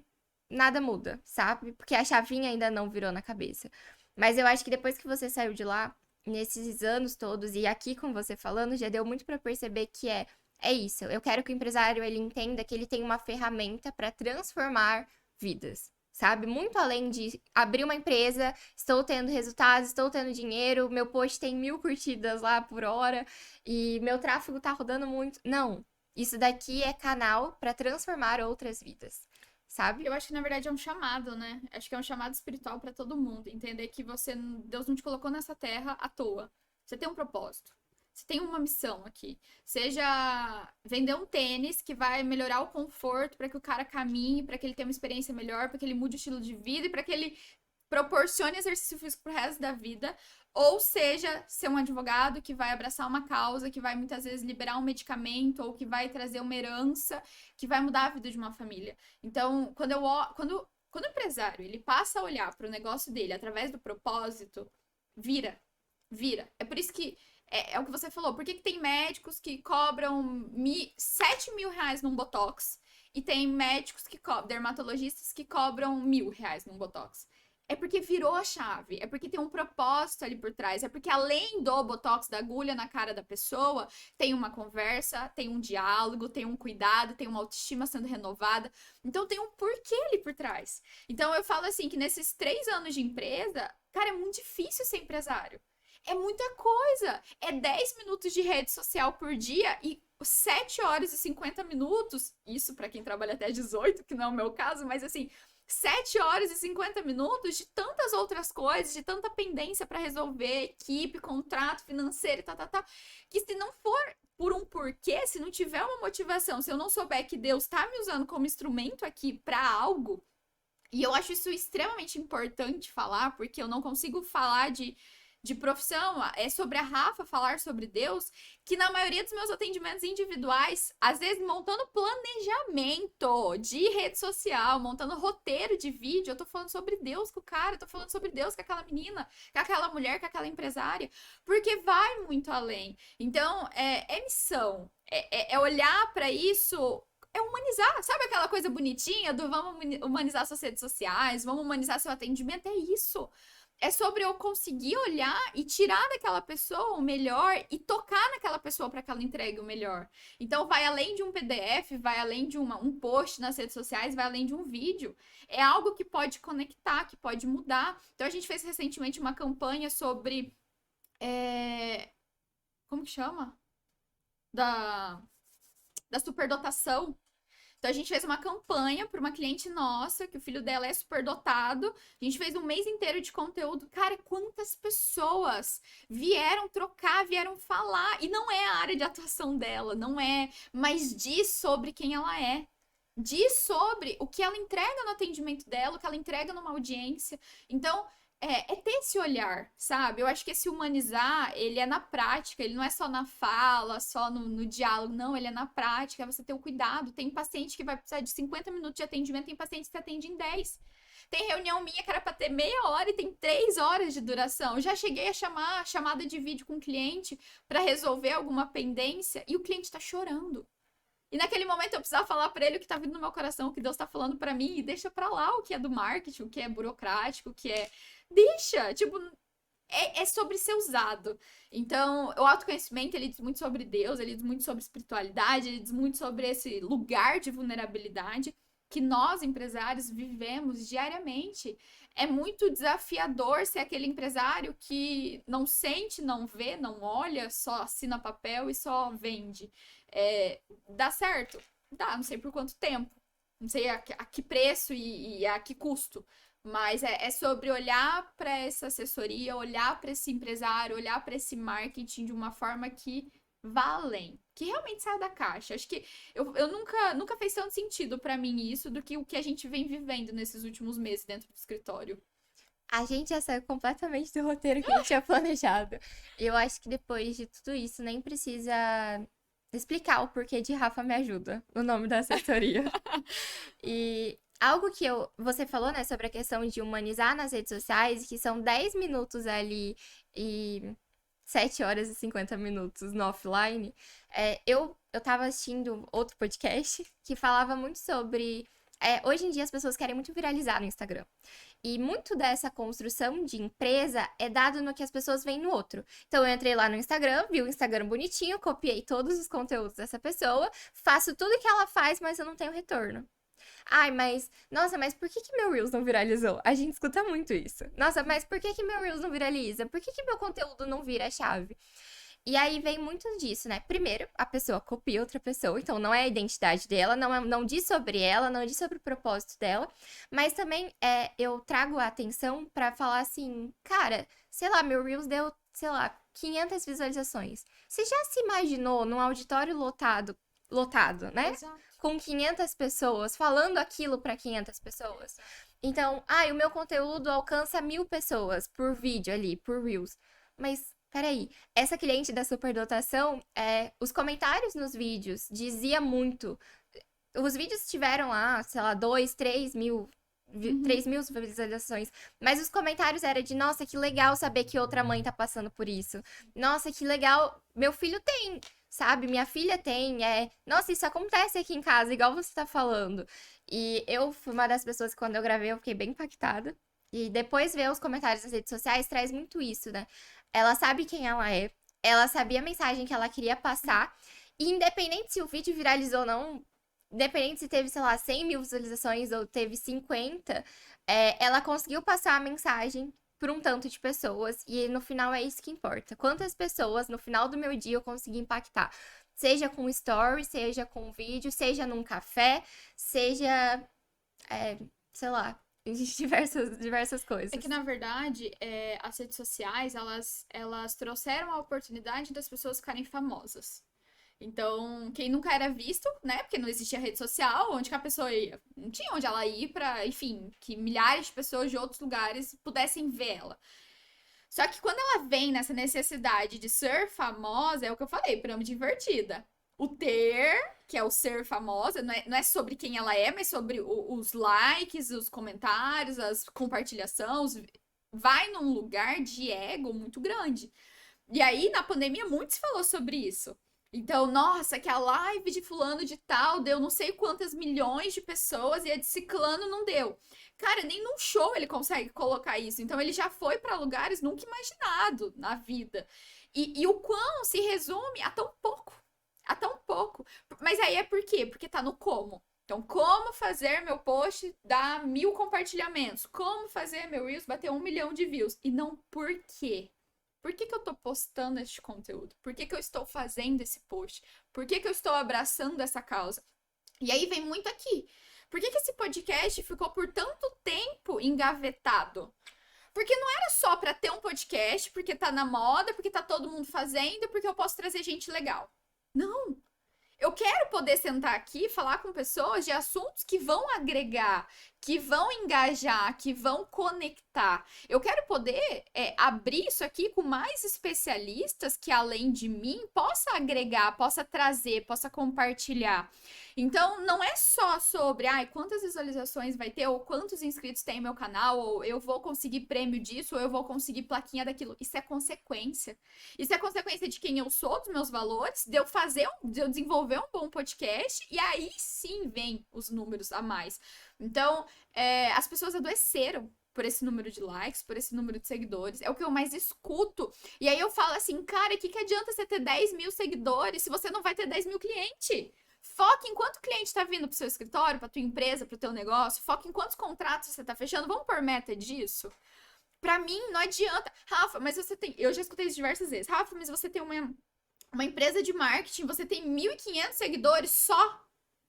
nada muda, sabe? Porque a chavinha ainda não virou na cabeça. Mas eu acho que depois que você saiu de lá, nesses anos todos, e aqui com você falando, já deu muito pra perceber que é isso. Eu quero que o empresário ele entenda que ele tem uma ferramenta pra transformar vidas. Sabe? Muito além de abrir uma empresa, estou tendo resultados, estou tendo dinheiro, meu post tem 1.000 curtidas lá por hora e meu tráfego tá rodando muito. Não. Isso daqui é canal pra transformar outras vidas, sabe? Eu acho que na verdade é um chamado, né? Acho que é um chamado espiritual para todo mundo. Entender que Deus não te colocou nessa terra à toa. Você tem um propósito. Você tem uma missão aqui. Seja vender um tênis que vai melhorar o conforto para que o cara caminhe, para que ele tenha uma experiência melhor, para que ele mude o estilo de vida e para que ele proporcione exercício físico pro resto da vida, ou seja, ser um advogado que vai abraçar uma causa, que vai muitas vezes liberar um medicamento, ou que vai trazer uma herança, que vai mudar a vida de uma família. Então, quando o empresário ele passa a olhar para o negócio dele através do propósito, vira, vira. É por isso que é o que você falou. Por que tem médicos que cobram 7 mil reais num Botox e tem médicos dermatologistas que cobram 1.000 reais num Botox? É porque virou a chave, é porque tem um propósito ali por trás, é porque além do botox da agulha na cara da pessoa, tem uma conversa, tem um diálogo, tem um cuidado, tem uma autoestima sendo renovada. Então tem um porquê ali por trás. Então eu falo assim que nesses 3 anos de empresa, cara, é muito difícil ser empresário. É muita coisa. É 10 minutos de rede social por dia e 7 horas e 50 minutos. Isso para quem trabalha até 18, que não é o meu caso, mas assim, 7 horas e 50 minutos de tantas outras coisas, de tanta pendência para resolver, equipe, contrato financeiro e tal, que se não for por um porquê, se não tiver uma motivação, se eu não souber que Deus tá me usando como instrumento aqui para algo, e eu acho isso extremamente importante falar, porque eu não consigo falar de profissão, é sobre a Rafa falar sobre Deus, que na maioria dos meus atendimentos individuais, às vezes montando planejamento de rede social, montando roteiro de vídeo, eu tô falando sobre Deus com o cara, eu tô falando sobre Deus com aquela menina, com aquela mulher, com aquela empresária, porque vai muito além. Então, é missão, é olhar para isso. É humanizar, sabe aquela coisa bonitinha do vamos humanizar suas redes sociais, vamos humanizar seu atendimento? É isso. É sobre eu conseguir olhar e tirar daquela pessoa o melhor e tocar naquela pessoa para que ela entregue o melhor. Então, vai além de um PDF, vai além de um post nas redes sociais, vai além de um vídeo. É algo que pode conectar, que pode mudar. Então, a gente fez recentemente uma campanha sobre. Como que chama? Da superdotação. Então a gente fez uma campanha para uma cliente nossa, que o filho dela é superdotado. A gente fez um mês inteiro de conteúdo. Cara, quantas pessoas vieram trocar, vieram falar. E não é a área de atuação dela, não é, mas diz sobre quem ela é. Diz sobre o que ela entrega no atendimento dela, o que ela entrega numa audiência. Então, é ter esse olhar, sabe? Eu acho que esse humanizar, ele é na prática, ele não é só na fala, só no diálogo, não, ele é na prática, é você ter o cuidado. Tem paciente que vai precisar de 50 minutos de atendimento, tem paciente que atende em 10. Tem reunião minha que era pra ter meia hora e tem 3 horas de duração. Eu já cheguei a chamar chamada de vídeo com o cliente pra resolver alguma pendência e o cliente tá chorando. E naquele momento eu precisava falar pra ele o que tá vindo no meu coração, o que Deus tá falando pra mim, e deixa pra lá o que é do marketing, o que é burocrático, o que é. Deixa! Tipo, é sobre ser usado. Então, o autoconhecimento, ele diz muito sobre Deus, ele diz muito sobre espiritualidade, ele diz muito sobre esse lugar de vulnerabilidade que nós, empresários, vivemos diariamente. É muito desafiador ser aquele empresário que não sente, não vê, não olha, só assina papel e só vende. Dá certo? Dá, não sei por quanto tempo. Não sei a que preço e a que custo. Mas é sobre olhar para essa assessoria, olhar para esse empresário, olhar para esse marketing de uma forma que vá além, que realmente saia da caixa. Acho que eu nunca fez tanto sentido para mim isso do que o que a gente vem vivendo nesses últimos meses dentro do escritório. A gente já saiu completamente do roteiro que a gente tinha planejado. Eu acho que depois de tudo isso, nem precisa explicar o porquê de Rafa Me Ajuda, o nome da assessoria. E algo que você falou, né, sobre a questão de humanizar nas redes sociais, que são 10 minutos ali e 7 horas e 50 minutos no offline. Eu tava assistindo outro podcast que falava muito sobre. Hoje em dia as pessoas querem muito viralizar no Instagram. E muito dessa construção de empresa é dado no que as pessoas veem no outro. Então eu entrei lá no Instagram, vi o Instagram bonitinho, copiei todos os conteúdos dessa pessoa, faço tudo que ela faz, mas eu não tenho retorno. Ai, mas, nossa, mas por que meu Reels não viralizou? A gente escuta muito isso. Nossa, mas por que meu Reels não viraliza? Por que meu conteúdo não vira a chave? E aí vem muito disso, né? Primeiro, a pessoa copia outra pessoa, então não é a identidade dela, não diz sobre ela, não diz sobre o propósito dela, mas também eu trago a atenção pra falar assim, cara, sei lá, meu Reels deu, sei lá, 500 visualizações. Você já se imaginou num auditório lotado, né? Exato. Com 500 pessoas, falando aquilo pra 500 pessoas? Então, o meu conteúdo alcança 1000 pessoas por vídeo ali, por Reels. Mas peraí, essa cliente da superdotação, os comentários nos vídeos dizia muito. Os vídeos tiveram lá, sei lá, 2, 3 mil, 3 mil visualizações. Mas os comentários eram de, nossa, que legal saber que outra mãe tá passando por isso. Nossa, que legal, meu filho tem, sabe? Minha filha tem, nossa, isso acontece aqui em casa, igual você tá falando. E eu fui uma das pessoas que quando eu gravei eu fiquei bem impactada. E depois ver os comentários nas redes sociais traz muito isso, né? Ela sabe quem ela sabia a mensagem que ela queria passar, e independente se o vídeo viralizou ou não, independente se teve, sei lá, 100 mil visualizações ou teve 50, ela conseguiu passar a mensagem por um tanto de pessoas, e no final é isso que importa. Quantas pessoas no final do meu dia eu consegui impactar? Seja com story, seja com vídeo, seja num café, seja, sei lá, diversas coisas. É que, na verdade, as redes sociais, elas trouxeram a oportunidade das pessoas ficarem famosas. Então, quem nunca era visto, né? Porque não existia rede social, onde que a pessoa ia? Não tinha onde ela ir pra, enfim, que milhares de pessoas de outros lugares pudessem ver ela. Só que quando ela vem nessa necessidade de ser famosa, é o que eu falei, pirâmide invertida. O ter, que é o ser famosa, não é sobre quem ela é, mas sobre os likes, os comentários, as compartilhações. Vai num lugar de ego muito grande. E aí, na pandemia, muito se falou sobre isso. Então, nossa, que a live de fulano de tal deu não sei quantas milhões de pessoas e a de ciclano não deu. Cara, nem num show ele consegue colocar isso. Então, ele já foi para lugares nunca imaginado na vida. E o quão se resume a tão pouco. A tão pouco. Mas aí é por quê? Porque tá no como. Então, como fazer meu post dar 1000 compartilhamentos? Como fazer meu Reels bater 1 milhão de views? E não por quê? Por que eu tô postando este conteúdo? Por que eu estou fazendo esse post? Por que eu estou abraçando essa causa? E aí vem muito aqui. Por que esse podcast ficou por tanto tempo engavetado? Porque não era só pra ter um podcast, porque tá na moda, porque tá todo mundo fazendo, porque eu posso trazer gente legal. Não. Eu quero poder sentar aqui e falar com pessoas de assuntos que vão agregar, que vão engajar, que vão conectar. Eu quero poder abrir isso aqui com mais especialistas que, além de mim, possa agregar, possa trazer, possa compartilhar. Então, não é só sobre quantas visualizações vai ter, ou quantos inscritos tem no meu canal, ou eu vou conseguir prêmio disso, ou eu vou conseguir plaquinha daquilo. Isso é consequência. Isso é consequência de quem eu sou, dos meus valores, de eu desenvolver um bom podcast, e aí sim vem os números a mais. Então, as pessoas adoeceram por esse número de likes, por esse número de seguidores. É o que eu mais escuto. E aí eu falo assim, cara, o que adianta você ter 10 mil seguidores se você não vai ter 10 mil clientes? Foca em quanto cliente está vindo pro seu escritório, pra tua empresa, pro teu negócio. Foca em quantos contratos você tá fechando. Vamos pôr meta disso? Pra mim, não adianta. Rafa, mas você tem... Eu já escutei isso diversas vezes. Rafa, mas você tem uma empresa de marketing, você tem 1.500 seguidores só.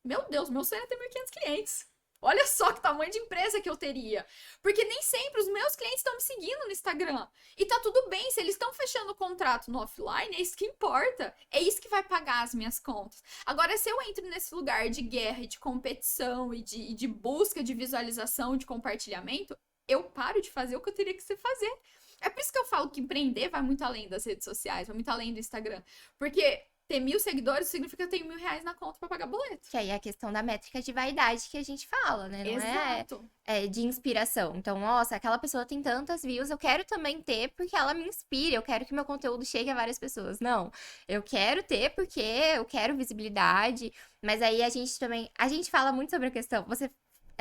Meu Deus, meu sonho é ter 1.500 clientes. Olha só que tamanho de empresa que eu teria. Porque nem sempre os meus clientes estão me seguindo no Instagram. E tá tudo bem, se eles estão fechando o contrato no offline, é isso que importa. É isso que vai pagar as minhas contas. Agora, se eu entro nesse lugar de guerra e de competição e de busca de visualização, de compartilhamento, eu paro de fazer o que eu teria que fazer. É por isso que eu falo que empreender vai muito além das redes sociais, vai muito além do Instagram. Porque ter 1.000 seguidores significa que eu tenho R$ 1.000 na conta pra pagar boleto. Que aí é a questão da métrica de vaidade que a gente fala, né? Não Exato. é de inspiração. Então, nossa, aquela pessoa tem tantas views, eu quero também ter porque ela me inspira, eu quero que meu conteúdo chegue a várias pessoas. Não, eu quero ter porque eu quero visibilidade, mas aí a gente fala muito sobre a questão, você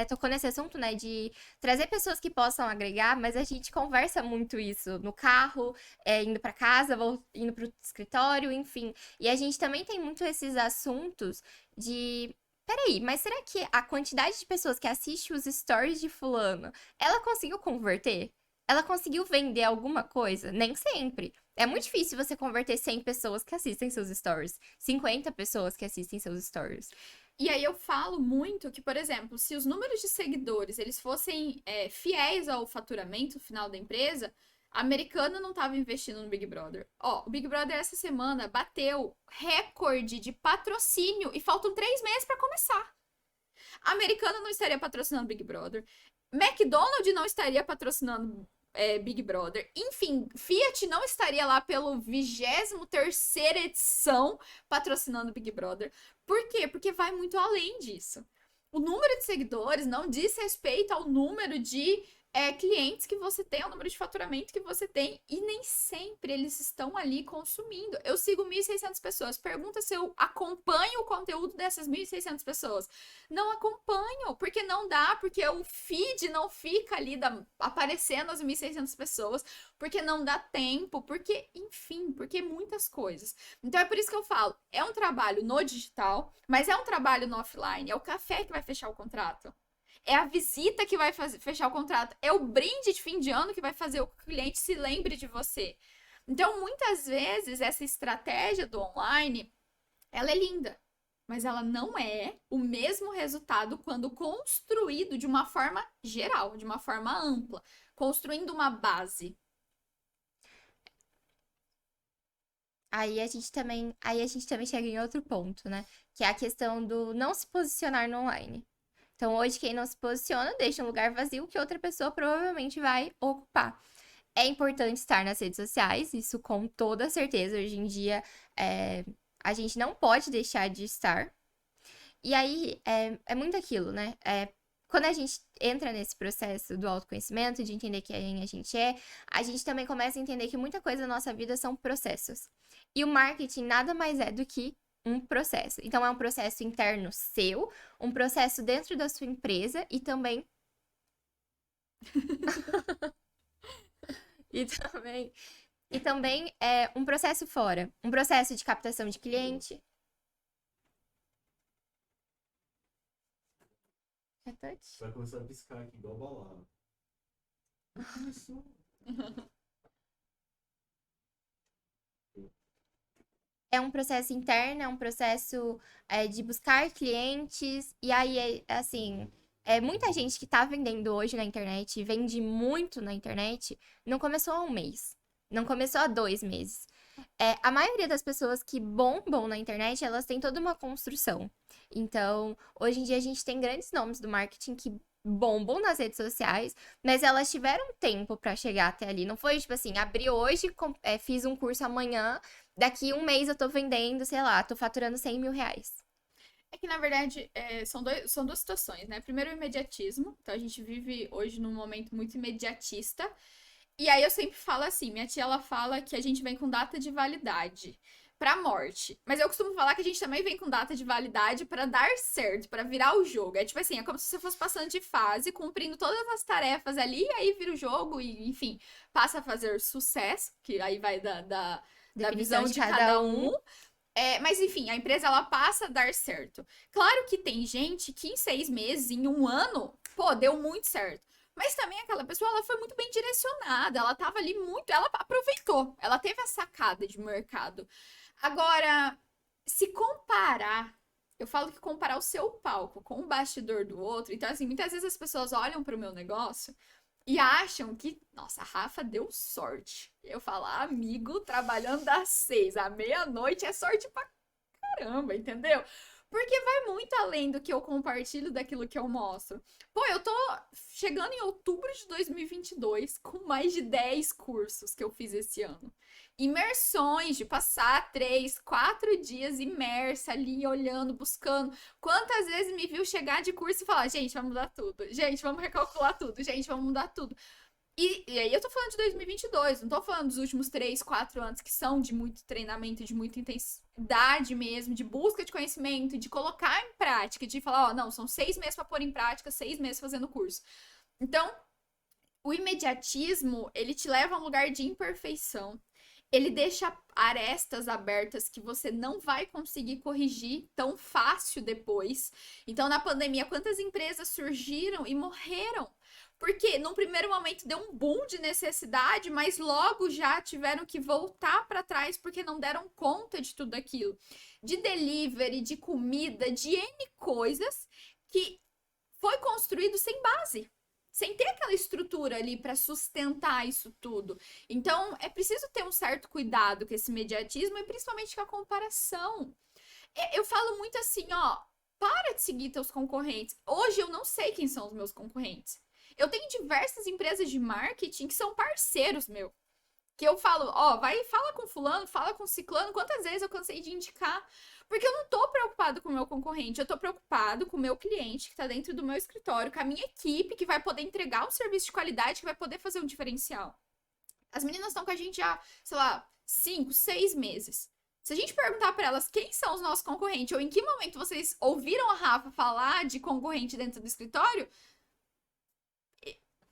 tocou nesse assunto, né, de trazer pessoas que possam agregar, mas a gente conversa muito isso no carro, indo pra casa, indo pro escritório, enfim. E a gente também tem muito esses assuntos de peraí, mas será que a quantidade de pessoas que assiste os stories de fulano, ela conseguiu converter? Ela conseguiu vender alguma coisa? Nem sempre. É muito difícil você converter 100 pessoas que assistem seus stories, 50 pessoas que assistem seus stories. E aí eu falo muito que, por exemplo, se os números de seguidores eles fossem fiéis ao faturamento final da empresa, a Americana não estava investindo no Big Brother. Ó, o Big Brother essa semana bateu recorde de patrocínio e faltam 3 meses para começar. A Americana não estaria patrocinando Big Brother. McDonald's não estaria patrocinando Big Brother. Enfim, Fiat não estaria lá pelo 23ª edição patrocinando Big Brother. Por quê? Porque vai muito além disso. O número de seguidores não diz respeito ao número de clientes que você tem, ao número de faturamento que você tem. E nem sempre eles estão ali consumindo. Eu sigo 1.600 pessoas. Pergunta se eu acompanho o conteúdo dessas 1.600 pessoas. Não acompanho, porque não dá, porque o feed não fica ali aparecendo as 1.600 pessoas, porque não dá tempo, porque, enfim, porque muitas coisas. Então é por isso que eu falo, é um trabalho no digital, mas é um trabalho no offline, é o café que vai fechar o contrato. É a visita que vai fechar o contrato. É o brinde de fim de ano que vai fazer o cliente se lembre de você. Então, muitas vezes, essa estratégia do online, ela é linda. Mas ela não é o mesmo resultado quando construído de uma forma geral, de uma forma ampla. Construindo uma base. Aí a gente também chega em outro ponto, né? Que é a questão do não se posicionar no online. Então, hoje, quem não se posiciona deixa um lugar vazio que outra pessoa provavelmente vai ocupar. É importante estar nas redes sociais, isso com toda certeza. Hoje em dia, a gente não pode deixar de estar. E aí, é muito aquilo, né? Quando a gente entra nesse processo do autoconhecimento, de entender quem a gente também começa a entender que muita coisa na nossa vida são processos. E o marketing nada mais é do que um processo. Então, é um processo interno seu, um processo dentro da sua empresa e também. E também é um processo fora. Um processo de captação de cliente. É touch? Vai começar a piscar aqui, igual balada. Começou. é um processo interno, é um processo de buscar clientes. E aí, assim, muita gente que tá vendendo hoje na internet, vende muito na internet, não começou há um mês. Não começou há 2 meses. A maioria das pessoas que bombam na internet, elas têm toda uma construção. Então, hoje em dia a gente tem grandes nomes do marketing que bombam nas redes sociais, mas elas tiveram tempo pra chegar até ali. Não foi tipo assim, abri hoje, fiz um curso amanhã, daqui um mês eu tô vendendo, sei lá, tô faturando 100 mil reais. É que, na verdade, são duas situações, né? Primeiro, o imediatismo. Então, a gente vive hoje num momento muito imediatista. E aí, eu sempre falo assim, minha tia, ela fala que a gente vem com data de validade pra morte. Mas eu costumo falar que a gente também vem com data de validade pra dar certo, pra virar o jogo. É tipo assim, é como se você fosse passando de fase, cumprindo todas as tarefas ali, e aí vira o jogo e, enfim, passa a fazer sucesso, que aí vai da Definição visão de cada um. Mas enfim, a empresa ela passa a dar certo. Claro que tem gente que em 6 meses, em um ano, pô, deu muito certo. Mas também aquela pessoa, ela foi muito bem direcionada, ela tava ali muito, ela aproveitou, ela teve a sacada de mercado. Agora, se comparar, eu falo que comparar o seu palco com o bastidor do outro, então assim, muitas vezes as pessoas olham pro meu negócio e acham que, nossa, a Rafa deu sorte. Eu falo, amigo, trabalhando das 6 à meia-noite é sorte pra caramba, entendeu? Porque vai muito além do que eu compartilho daquilo que eu mostro. Pô, eu tô chegando em outubro de 2022 com mais de 10 cursos que eu fiz esse ano. Imersões, de passar 3, 4 dias imersa ali, olhando, buscando. Quantas vezes me viu chegar de curso e falar, gente, vamos mudar tudo. Gente, vamos recalcular tudo. Gente, vamos mudar tudo. E aí eu tô falando de 2022, não tô falando dos últimos 3, 4 anos que são de muito treinamento, de muita intensidade mesmo, de busca de conhecimento, de colocar em prática, de falar, ó, não, são 6 meses pra pôr em prática, 6 meses fazendo curso. Então, o imediatismo, ele te leva a um lugar de imperfeição. Ele deixa arestas abertas que você não vai conseguir corrigir tão fácil depois. Então, na pandemia, quantas empresas surgiram e morreram? Porque num primeiro momento deu um boom de necessidade, mas logo já tiveram que voltar para trás porque não deram conta de tudo aquilo. De delivery, de comida, de N coisas que foi construído sem base. Sem ter aquela estrutura ali para sustentar isso tudo. Então, é preciso ter um certo cuidado com esse imediatismo e principalmente com a comparação. Eu falo muito assim, ó, para de seguir teus concorrentes. Hoje eu não sei quem são os meus concorrentes. Eu tenho diversas empresas de marketing que são parceiros meu. Que eu falo, ó, vai, fala com fulano, fala com ciclano. Quantas vezes eu cansei de indicar? Porque eu não tô preocupado com o meu concorrente, eu tô preocupado com o meu cliente que tá dentro do meu escritório, com a minha equipe que vai poder entregar um serviço de qualidade, que vai poder fazer um diferencial. As meninas estão com a gente há, sei lá, 5, 6 meses. Se a gente perguntar para elas quem são os nossos concorrentes ou em que momento vocês ouviram a Rafa falar de concorrente dentro do escritório,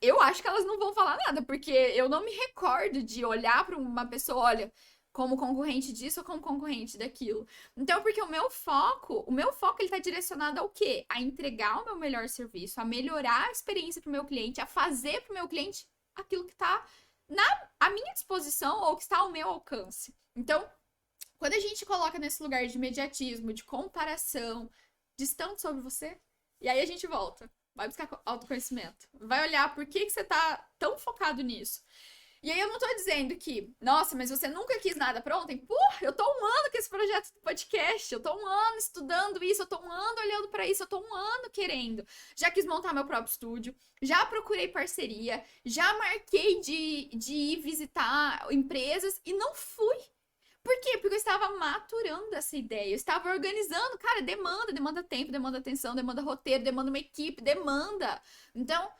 eu acho que elas não vão falar nada, porque eu não me recordo de olhar para uma pessoa, olha, como concorrente disso ou como concorrente daquilo. Então, porque o meu foco ele tá direcionado ao quê? A entregar o meu melhor serviço, a melhorar a experiência pro meu cliente, a fazer pro meu cliente aquilo que tá à minha disposição ou que está ao meu alcance. Então, quando a gente coloca nesse lugar de imediatismo, de comparação, distante sobre você, e aí a gente volta. Vai buscar autoconhecimento. Vai olhar por que você tá tão focado nisso. E aí eu não tô dizendo que, nossa, mas você nunca quis nada pra ontem. Porra, eu tô um ano com esse projeto do podcast. Eu tô um ano estudando isso, eu tô um ano olhando pra isso, eu tô um ano querendo. Já quis montar meu próprio estúdio, já procurei parceria, já marquei de ir visitar empresas e não fui. Por quê? Porque eu estava maturando essa ideia, eu estava organizando, cara, demanda tempo, demanda atenção, demanda roteiro, demanda uma equipe, demanda. Então,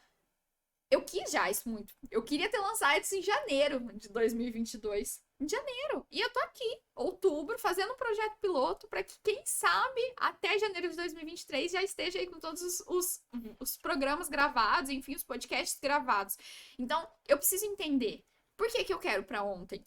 eu quis já isso muito. Eu queria ter lançado isso em janeiro de 2022. Em janeiro. E eu tô aqui, outubro, fazendo um projeto piloto para que, quem sabe, até janeiro de 2023 já esteja aí com todos os programas gravados, enfim, os podcasts gravados. Então, eu preciso entender por que eu quero para ontem.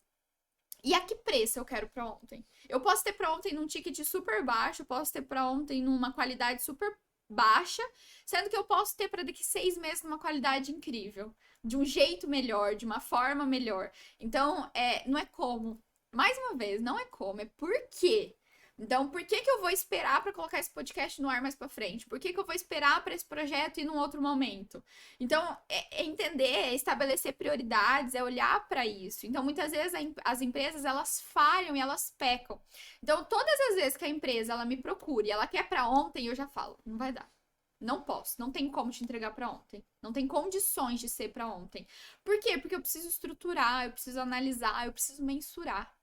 E a que preço eu quero pra ontem? Eu posso ter pra ontem num ticket super baixo, posso ter pra ontem numa qualidade super baixa, sendo que eu posso ter pra daqui 6 meses numa qualidade incrível, de um jeito melhor, de uma forma melhor. Então, não é como, Mais uma vez, não é como, é por quê. Então, por que que eu vou esperar pra colocar esse podcast no ar mais pra frente? Por que que eu vou esperar pra esse projeto ir num outro momento? Então, é entender, é estabelecer prioridades, é olhar pra isso. Então, muitas vezes as empresas, elas falham e elas pecam. Então, todas as vezes que a empresa, ela me procura e ela quer pra ontem, eu já falo, não vai dar. Não posso, não tem como te entregar pra ontem. Não tem condições de ser pra ontem. Por quê? Porque eu preciso estruturar, eu preciso analisar, eu preciso mensurar.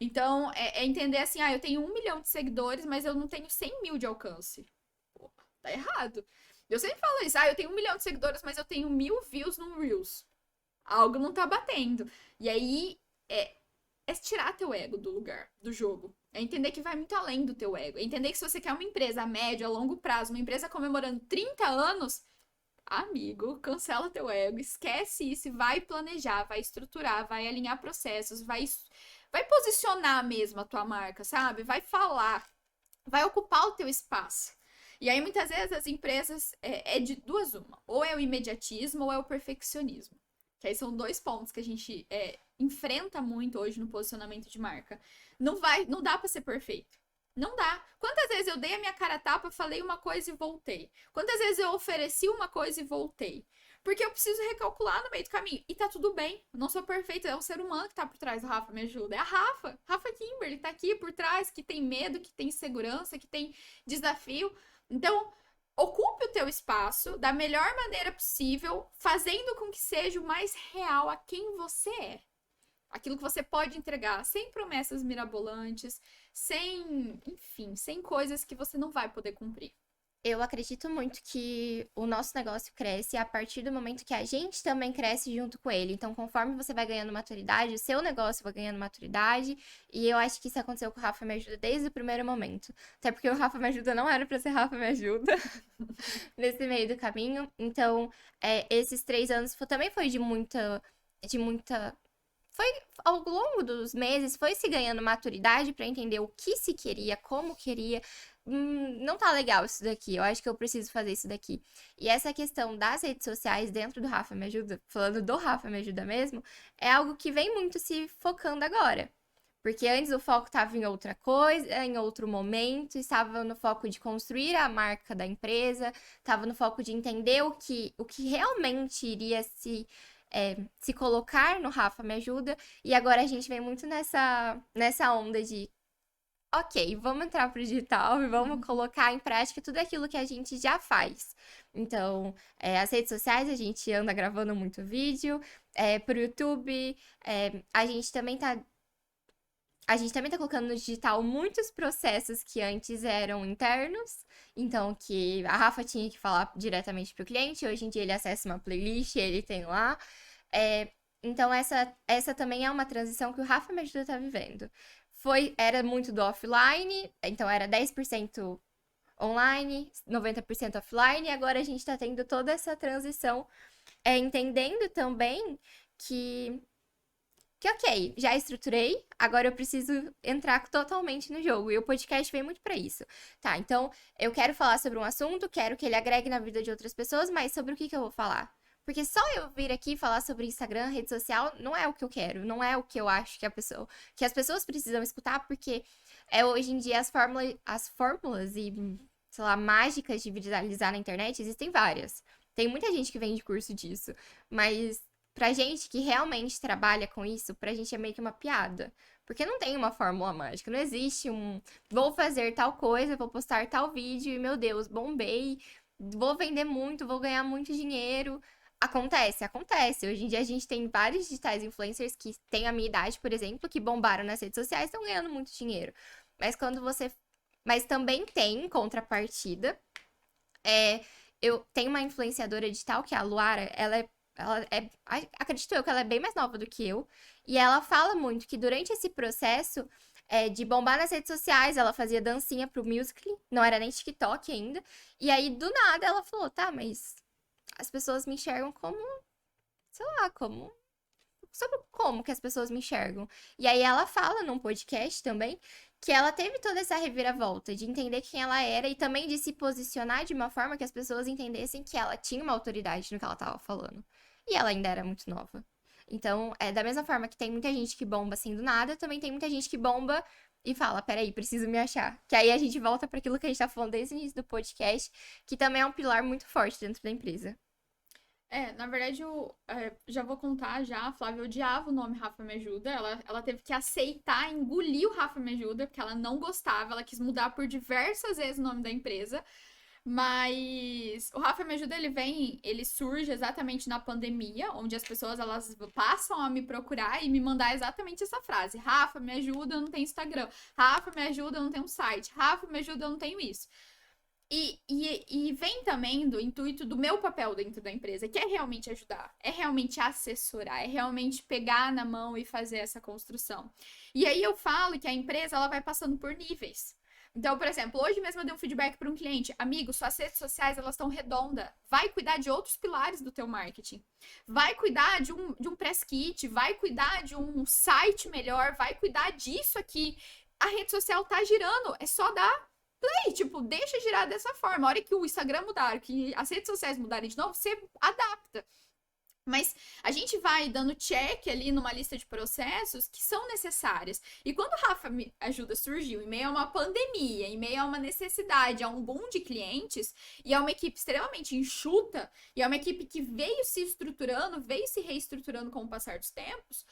Então, é entender assim, eu tenho 1 milhão de seguidores, mas eu não tenho 100 mil de alcance. Pô, tá errado. Eu sempre falo isso, eu tenho 1 milhão de seguidores, mas eu tenho 1.000 views no Reels. Algo não tá batendo. E aí, é tirar teu ego do lugar, do jogo. É entender que vai muito além do teu ego. É entender que se você quer uma empresa a médio, a longo prazo, uma empresa comemorando 30 anos, amigo, cancela teu ego, esquece isso e vai planejar, vai estruturar, vai alinhar processos, vai posicionar mesmo a tua marca, sabe? Vai falar, vai ocupar o teu espaço. E aí, muitas vezes, as empresas é de duas uma. Ou é o imediatismo ou é o perfeccionismo. Que aí são 2 pontos que a gente enfrenta muito hoje no posicionamento de marca. Não dá pra ser perfeito. Não dá. Quantas vezes eu dei a minha cara a tapa, falei uma coisa e voltei? Quantas vezes eu ofereci uma coisa e voltei? Porque eu preciso recalcular no meio do caminho. E tá tudo bem. Eu não sou perfeita. É o ser humano que tá por trás do Rafa Me Ajuda. É a Rafa. Rafa Kimberly tá aqui por trás, que tem medo, que tem insegurança, que tem desafio. Então, ocupe o teu espaço da melhor maneira possível, fazendo com que seja o mais real a quem você é. Aquilo que você pode entregar, sem promessas mirabolantes, sem coisas que você não vai poder cumprir. Eu acredito muito que o nosso negócio cresce a partir do momento que a gente também cresce junto com ele. Então, conforme você vai ganhando maturidade, o seu negócio vai ganhando maturidade. E eu acho que isso aconteceu com o Rafa Me Ajuda desde o primeiro momento. Até porque o Rafa Me Ajuda não era pra ser Rafa Me Ajuda nesse meio do caminho. Então, esses 3 anos também foi de muita. Foi ao longo dos meses, foi se ganhando maturidade pra entender o que se queria, como queria. Não tá legal isso daqui, eu acho que eu preciso fazer isso daqui. E essa questão das redes sociais dentro do Rafa Me Ajuda, falando do Rafa Me Ajuda mesmo, é algo que vem muito se focando agora. Porque antes o foco estava em outra coisa, em outro momento, estava no foco de construir a marca da empresa, estava no foco de entender o que realmente iria se colocar no Rafa Me Ajuda. E agora a gente vem muito nessa onda de ok, vamos entrar pro digital e vamos colocar em prática tudo aquilo que a gente já faz. Então, as redes sociais, a gente anda gravando muito vídeo, pro YouTube, a gente também tá colocando no digital muitos processos que antes eram internos, então que a Rafa tinha que falar diretamente pro cliente, hoje em dia ele acessa uma playlist, ele tem lá. Então, essa também é uma transição que o Rafa Me Ajuda tá vivendo. Era muito do offline, então era 10% online, 90% offline, e agora a gente tá tendo toda essa transição, entendendo também que ok, já estruturei, agora eu preciso entrar totalmente no jogo, e o podcast vem muito pra isso. Tá, então eu quero falar sobre um assunto, quero que ele agregue na vida de outras pessoas, mas sobre o que eu vou falar? Porque só eu vir aqui falar sobre Instagram, rede social, não é o que eu quero, não é o que eu acho que as pessoas precisam escutar, porque hoje em dia as fórmulas e, sei lá, mágicas de viralizar na internet existem várias. Tem muita gente que vende curso disso, mas pra gente que realmente trabalha com isso, pra gente é meio que uma piada. Porque não tem uma fórmula mágica, não existe vou fazer tal coisa, vou postar tal vídeo e, meu Deus, bombei, vou vender muito, vou ganhar muito dinheiro. Acontece. Hoje em dia a gente tem vários digitais influencers que têm a minha idade, por exemplo, que bombaram nas redes sociais e estão ganhando muito dinheiro. Mas também tem contrapartida. Eu tenho uma influenciadora digital, que é a Luara, acredito eu que ela é bem mais nova do que eu, e ela fala muito que durante esse processo de bombar nas redes sociais, ela fazia dancinha pro Musical.ly, não era nem TikTok ainda, e aí do nada ela falou, tá, mas as pessoas me enxergam como, sei lá, sobre como que as pessoas me enxergam. E aí ela fala num podcast também que ela teve toda essa reviravolta de entender quem ela era e também de se posicionar de uma forma que as pessoas entendessem que ela tinha uma autoridade no que ela tava falando. E ela ainda era muito nova. Então, da mesma forma que tem muita gente que bomba assim do nada, também tem muita gente que bomba e fala, peraí, preciso me achar. Que aí a gente volta para aquilo que a gente tá falando desde o início do podcast, que também é um pilar muito forte dentro da empresa. Na verdade, já vou contar já, a Flávia odiava o nome Rafa Me Ajuda, ela teve que aceitar, engolir o Rafa Me Ajuda, porque ela não gostava, ela quis mudar por diversas vezes o nome da empresa, mas o Rafa Me Ajuda, ele surge exatamente na pandemia, onde as pessoas, elas passam a me procurar e me mandar exatamente essa frase, Rafa, me ajuda, eu não tenho Instagram, Rafa, me ajuda, eu não tenho um site, Rafa, me ajuda, eu não tenho isso. E vem também do intuito do meu papel dentro da empresa, que é realmente ajudar, é realmente assessorar, é realmente pegar na mão e fazer essa construção. E aí eu falo que a empresa, ela vai passando por níveis. Então, por exemplo, hoje mesmo eu dei um feedback para um cliente. Amigo, suas redes sociais, elas estão redondas. Vai cuidar de outros pilares do teu marketing. Vai cuidar de um press kit, vai cuidar de um site melhor, vai cuidar disso aqui. A rede social tá girando, é só dar play, tipo, deixa girar dessa forma. A hora que o Instagram mudar, que as redes sociais mudarem de novo, você adapta. Mas a gente vai dando check ali numa lista de processos que são necessários. E quando o Rafa Me Ajuda surgiu, em meio a uma pandemia, em meio a uma necessidade, a um boom de clientes, e a uma equipe extremamente enxuta, e é uma equipe que veio se estruturando, veio se reestruturando com o passar dos tempos,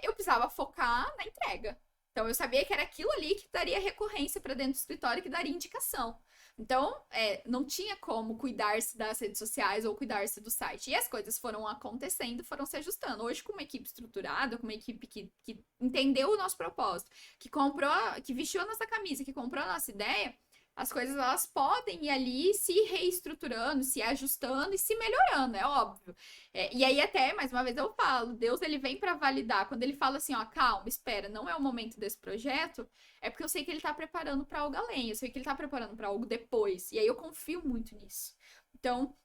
eu precisava focar na entrega. Então, eu sabia que era aquilo ali que daria recorrência para dentro do escritório, que daria indicação. Então, não tinha como cuidar-se das redes sociais ou cuidar-se do site. E as coisas foram acontecendo, foram se ajustando. Hoje, com uma equipe estruturada, com uma equipe que entendeu o nosso propósito, que comprou, que vestiu a nossa camisa, que comprou a nossa ideia, as coisas, elas podem ir ali se reestruturando, se ajustando e se melhorando, é óbvio. E aí até, mais uma vez eu falo, Deus, ele vem para validar. Quando ele fala assim, ó, calma, espera, não é o momento desse projeto, é porque eu sei que ele tá preparando para algo além, eu sei que ele tá preparando para algo depois. E aí eu confio muito nisso. Então,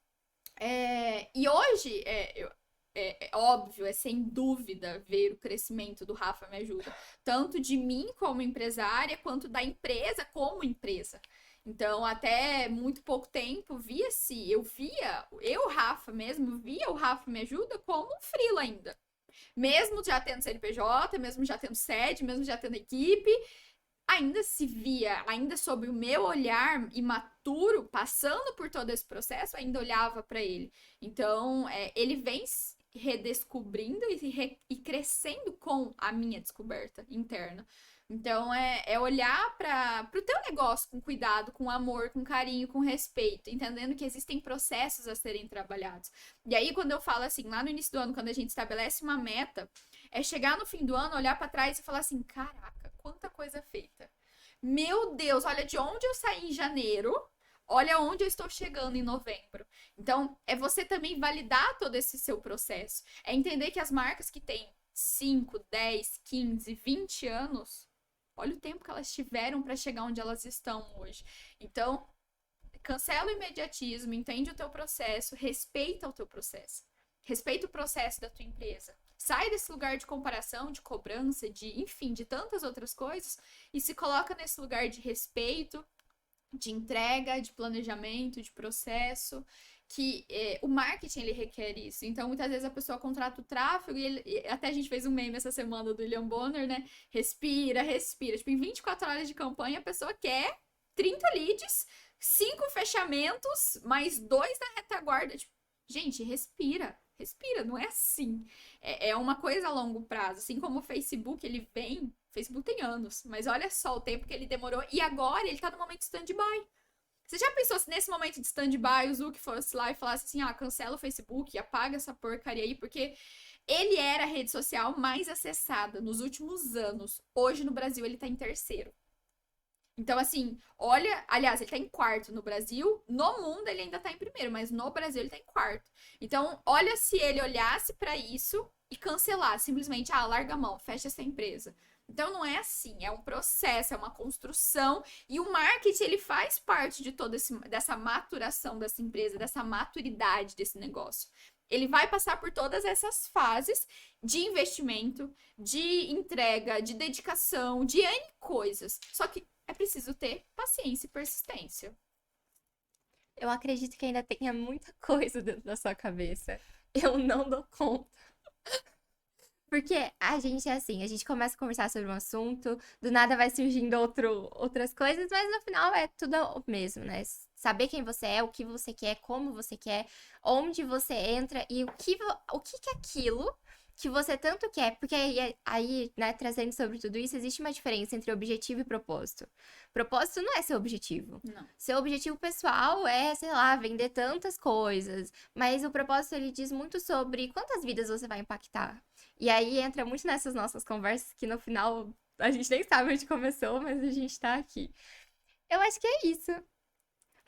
e hoje, é óbvio, é sem dúvida ver o crescimento do Rafa Me Ajuda, tanto de mim como empresária, quanto da empresa como empresa. Então, até muito pouco tempo, eu, Rafa mesmo, via o Rafa Me Ajuda como um freela ainda. Mesmo já tendo CNPJ, mesmo já tendo sede, mesmo já tendo equipe, ainda se via, ainda sob o meu olhar imaturo, passando por todo esse processo, ainda olhava para ele. Então, ele vem redescobrindo e crescendo com a minha descoberta interna. Então, é olhar para o teu negócio com cuidado, com amor, com carinho, com respeito, entendendo que existem processos a serem trabalhados. E aí, quando eu falo assim, lá no início do ano, quando a gente estabelece uma meta, é chegar no fim do ano, olhar para trás e falar assim, caraca, quanta coisa feita. Meu Deus, olha de onde eu saí em janeiro, olha onde eu estou chegando em novembro. Então, é você também validar todo esse seu processo. É entender que as marcas que têm 5, 10, 15, 20 anos, olha o tempo que elas tiveram para chegar onde elas estão hoje. Então, cancela o imediatismo, entende o teu processo, respeita o teu processo. Respeita o processo da tua empresa. Sai desse lugar de comparação, de cobrança, enfim, de tantas outras coisas e se coloca nesse lugar de respeito, de entrega, de planejamento, de processo, que o marketing, ele requer isso. Então, muitas vezes a pessoa contrata o tráfego e até a gente fez um meme essa semana do William Bonner, né? Respira, respira. Tipo, em 24 horas de campanha, a pessoa quer 30 leads, 5 fechamentos, mais 2 na retaguarda. Tipo, gente, respira. Respira, não é assim. É uma coisa a longo prazo. Assim como o Facebook, ele vem. O Facebook tem anos, mas olha só o tempo que ele demorou. E agora ele tá no momento de stand-by. Você já pensou se nesse momento de stand-by o Zuck fosse lá e falasse assim: cancela o Facebook, apaga essa porcaria aí, porque ele era a rede social mais acessada nos últimos anos. Hoje no Brasil ele tá em terceiro. Então, assim, olha, aliás, ele tá em quarto no Brasil, no mundo ele ainda tá em primeiro, mas no Brasil ele tá em quarto. Então, olha se ele olhasse para isso e cancelasse, simplesmente, larga a mão, fecha essa empresa. Então, não é assim, é um processo, é uma construção, e o marketing, ele faz parte de toda dessa maturação dessa empresa, dessa maturidade desse negócio. Ele vai passar por todas essas fases de investimento, de entrega, de dedicação, de N coisas. Só que é preciso ter paciência e persistência. Eu acredito que ainda tenha muita coisa dentro da sua cabeça. Eu não dou conta. Porque a gente é assim, a gente começa a conversar sobre um assunto, do nada vai surgindo outras coisas, mas no final é tudo o mesmo, né? Saber quem você é, o que você quer, como você quer, onde você entra e o que que é aquilo que você tanto quer. Porque aí, né, trazendo sobre tudo isso, existe uma diferença entre objetivo e propósito. Propósito não é seu objetivo. Não. Seu objetivo pessoal é, sei lá, vender tantas coisas. Mas o propósito, ele diz muito sobre quantas vidas você vai impactar. E aí entra muito nessas nossas conversas que no final a gente nem sabe onde começou, mas a gente tá aqui. Eu acho que é isso.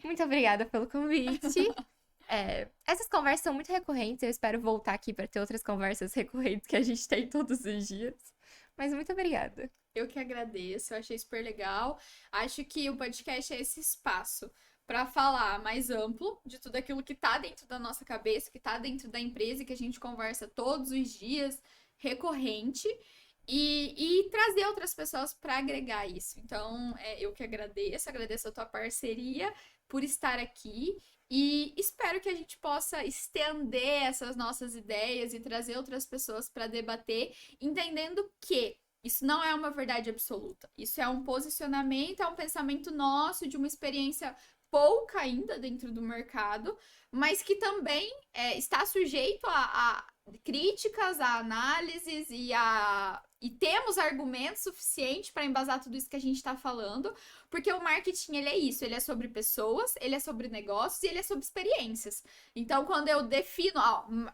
Muito obrigada pelo convite. Essas conversas são muito recorrentes. Eu espero voltar aqui para ter outras conversas recorrentes que a gente tem todos os dias. Mas muito obrigada. Eu que agradeço, eu achei super legal. Acho que o podcast é esse espaço para falar mais amplo de tudo aquilo que tá dentro da nossa cabeça, que tá dentro da empresa, que a gente conversa todos os dias, recorrente, e trazer outras pessoas para agregar isso. Então, eu que agradeço a tua parceria por estar aqui. E espero que a gente possa estender essas nossas ideias e trazer outras pessoas para debater, entendendo que isso não é uma verdade absoluta. Isso é um posicionamento, é um pensamento nosso, de uma experiência pouca ainda dentro do mercado, mas que também está sujeito a críticas, a análises e temos argumentos suficientes para embasar tudo isso que a gente está falando, porque o marketing ele é isso, ele é sobre pessoas, ele é sobre negócios e ele é sobre experiências. Então, quando eu defino,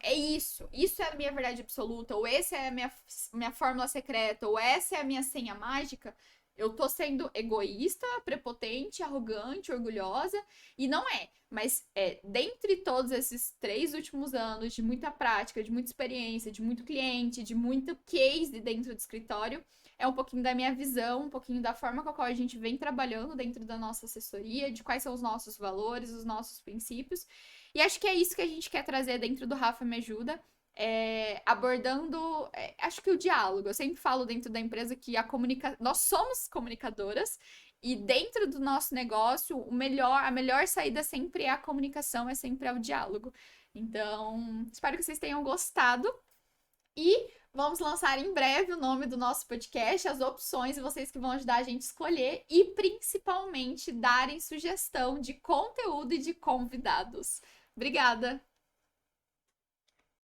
é isso é a minha verdade absoluta, ou essa é a minha fórmula secreta, ou essa é a minha senha mágica, eu tô sendo egoísta, prepotente, arrogante, orgulhosa, e não é. Mas dentre todos esses 3 últimos anos de muita prática, de muita experiência, de muito cliente, de muito case dentro do escritório, é um pouquinho da minha visão, um pouquinho da forma com a qual a gente vem trabalhando dentro da nossa assessoria, de quais são os nossos valores, os nossos princípios. E acho que é isso que a gente quer trazer dentro do Rafa Me Ajuda. Abordando, acho que o diálogo. Eu sempre falo dentro da empresa que nós somos comunicadoras e dentro do nosso negócio, a melhor saída sempre é a comunicação, é sempre o diálogo. Então, espero que vocês tenham gostado e vamos lançar em breve o nome do nosso podcast, as opções e vocês que vão ajudar a gente a escolher e principalmente darem sugestão de conteúdo e de convidados. Obrigada!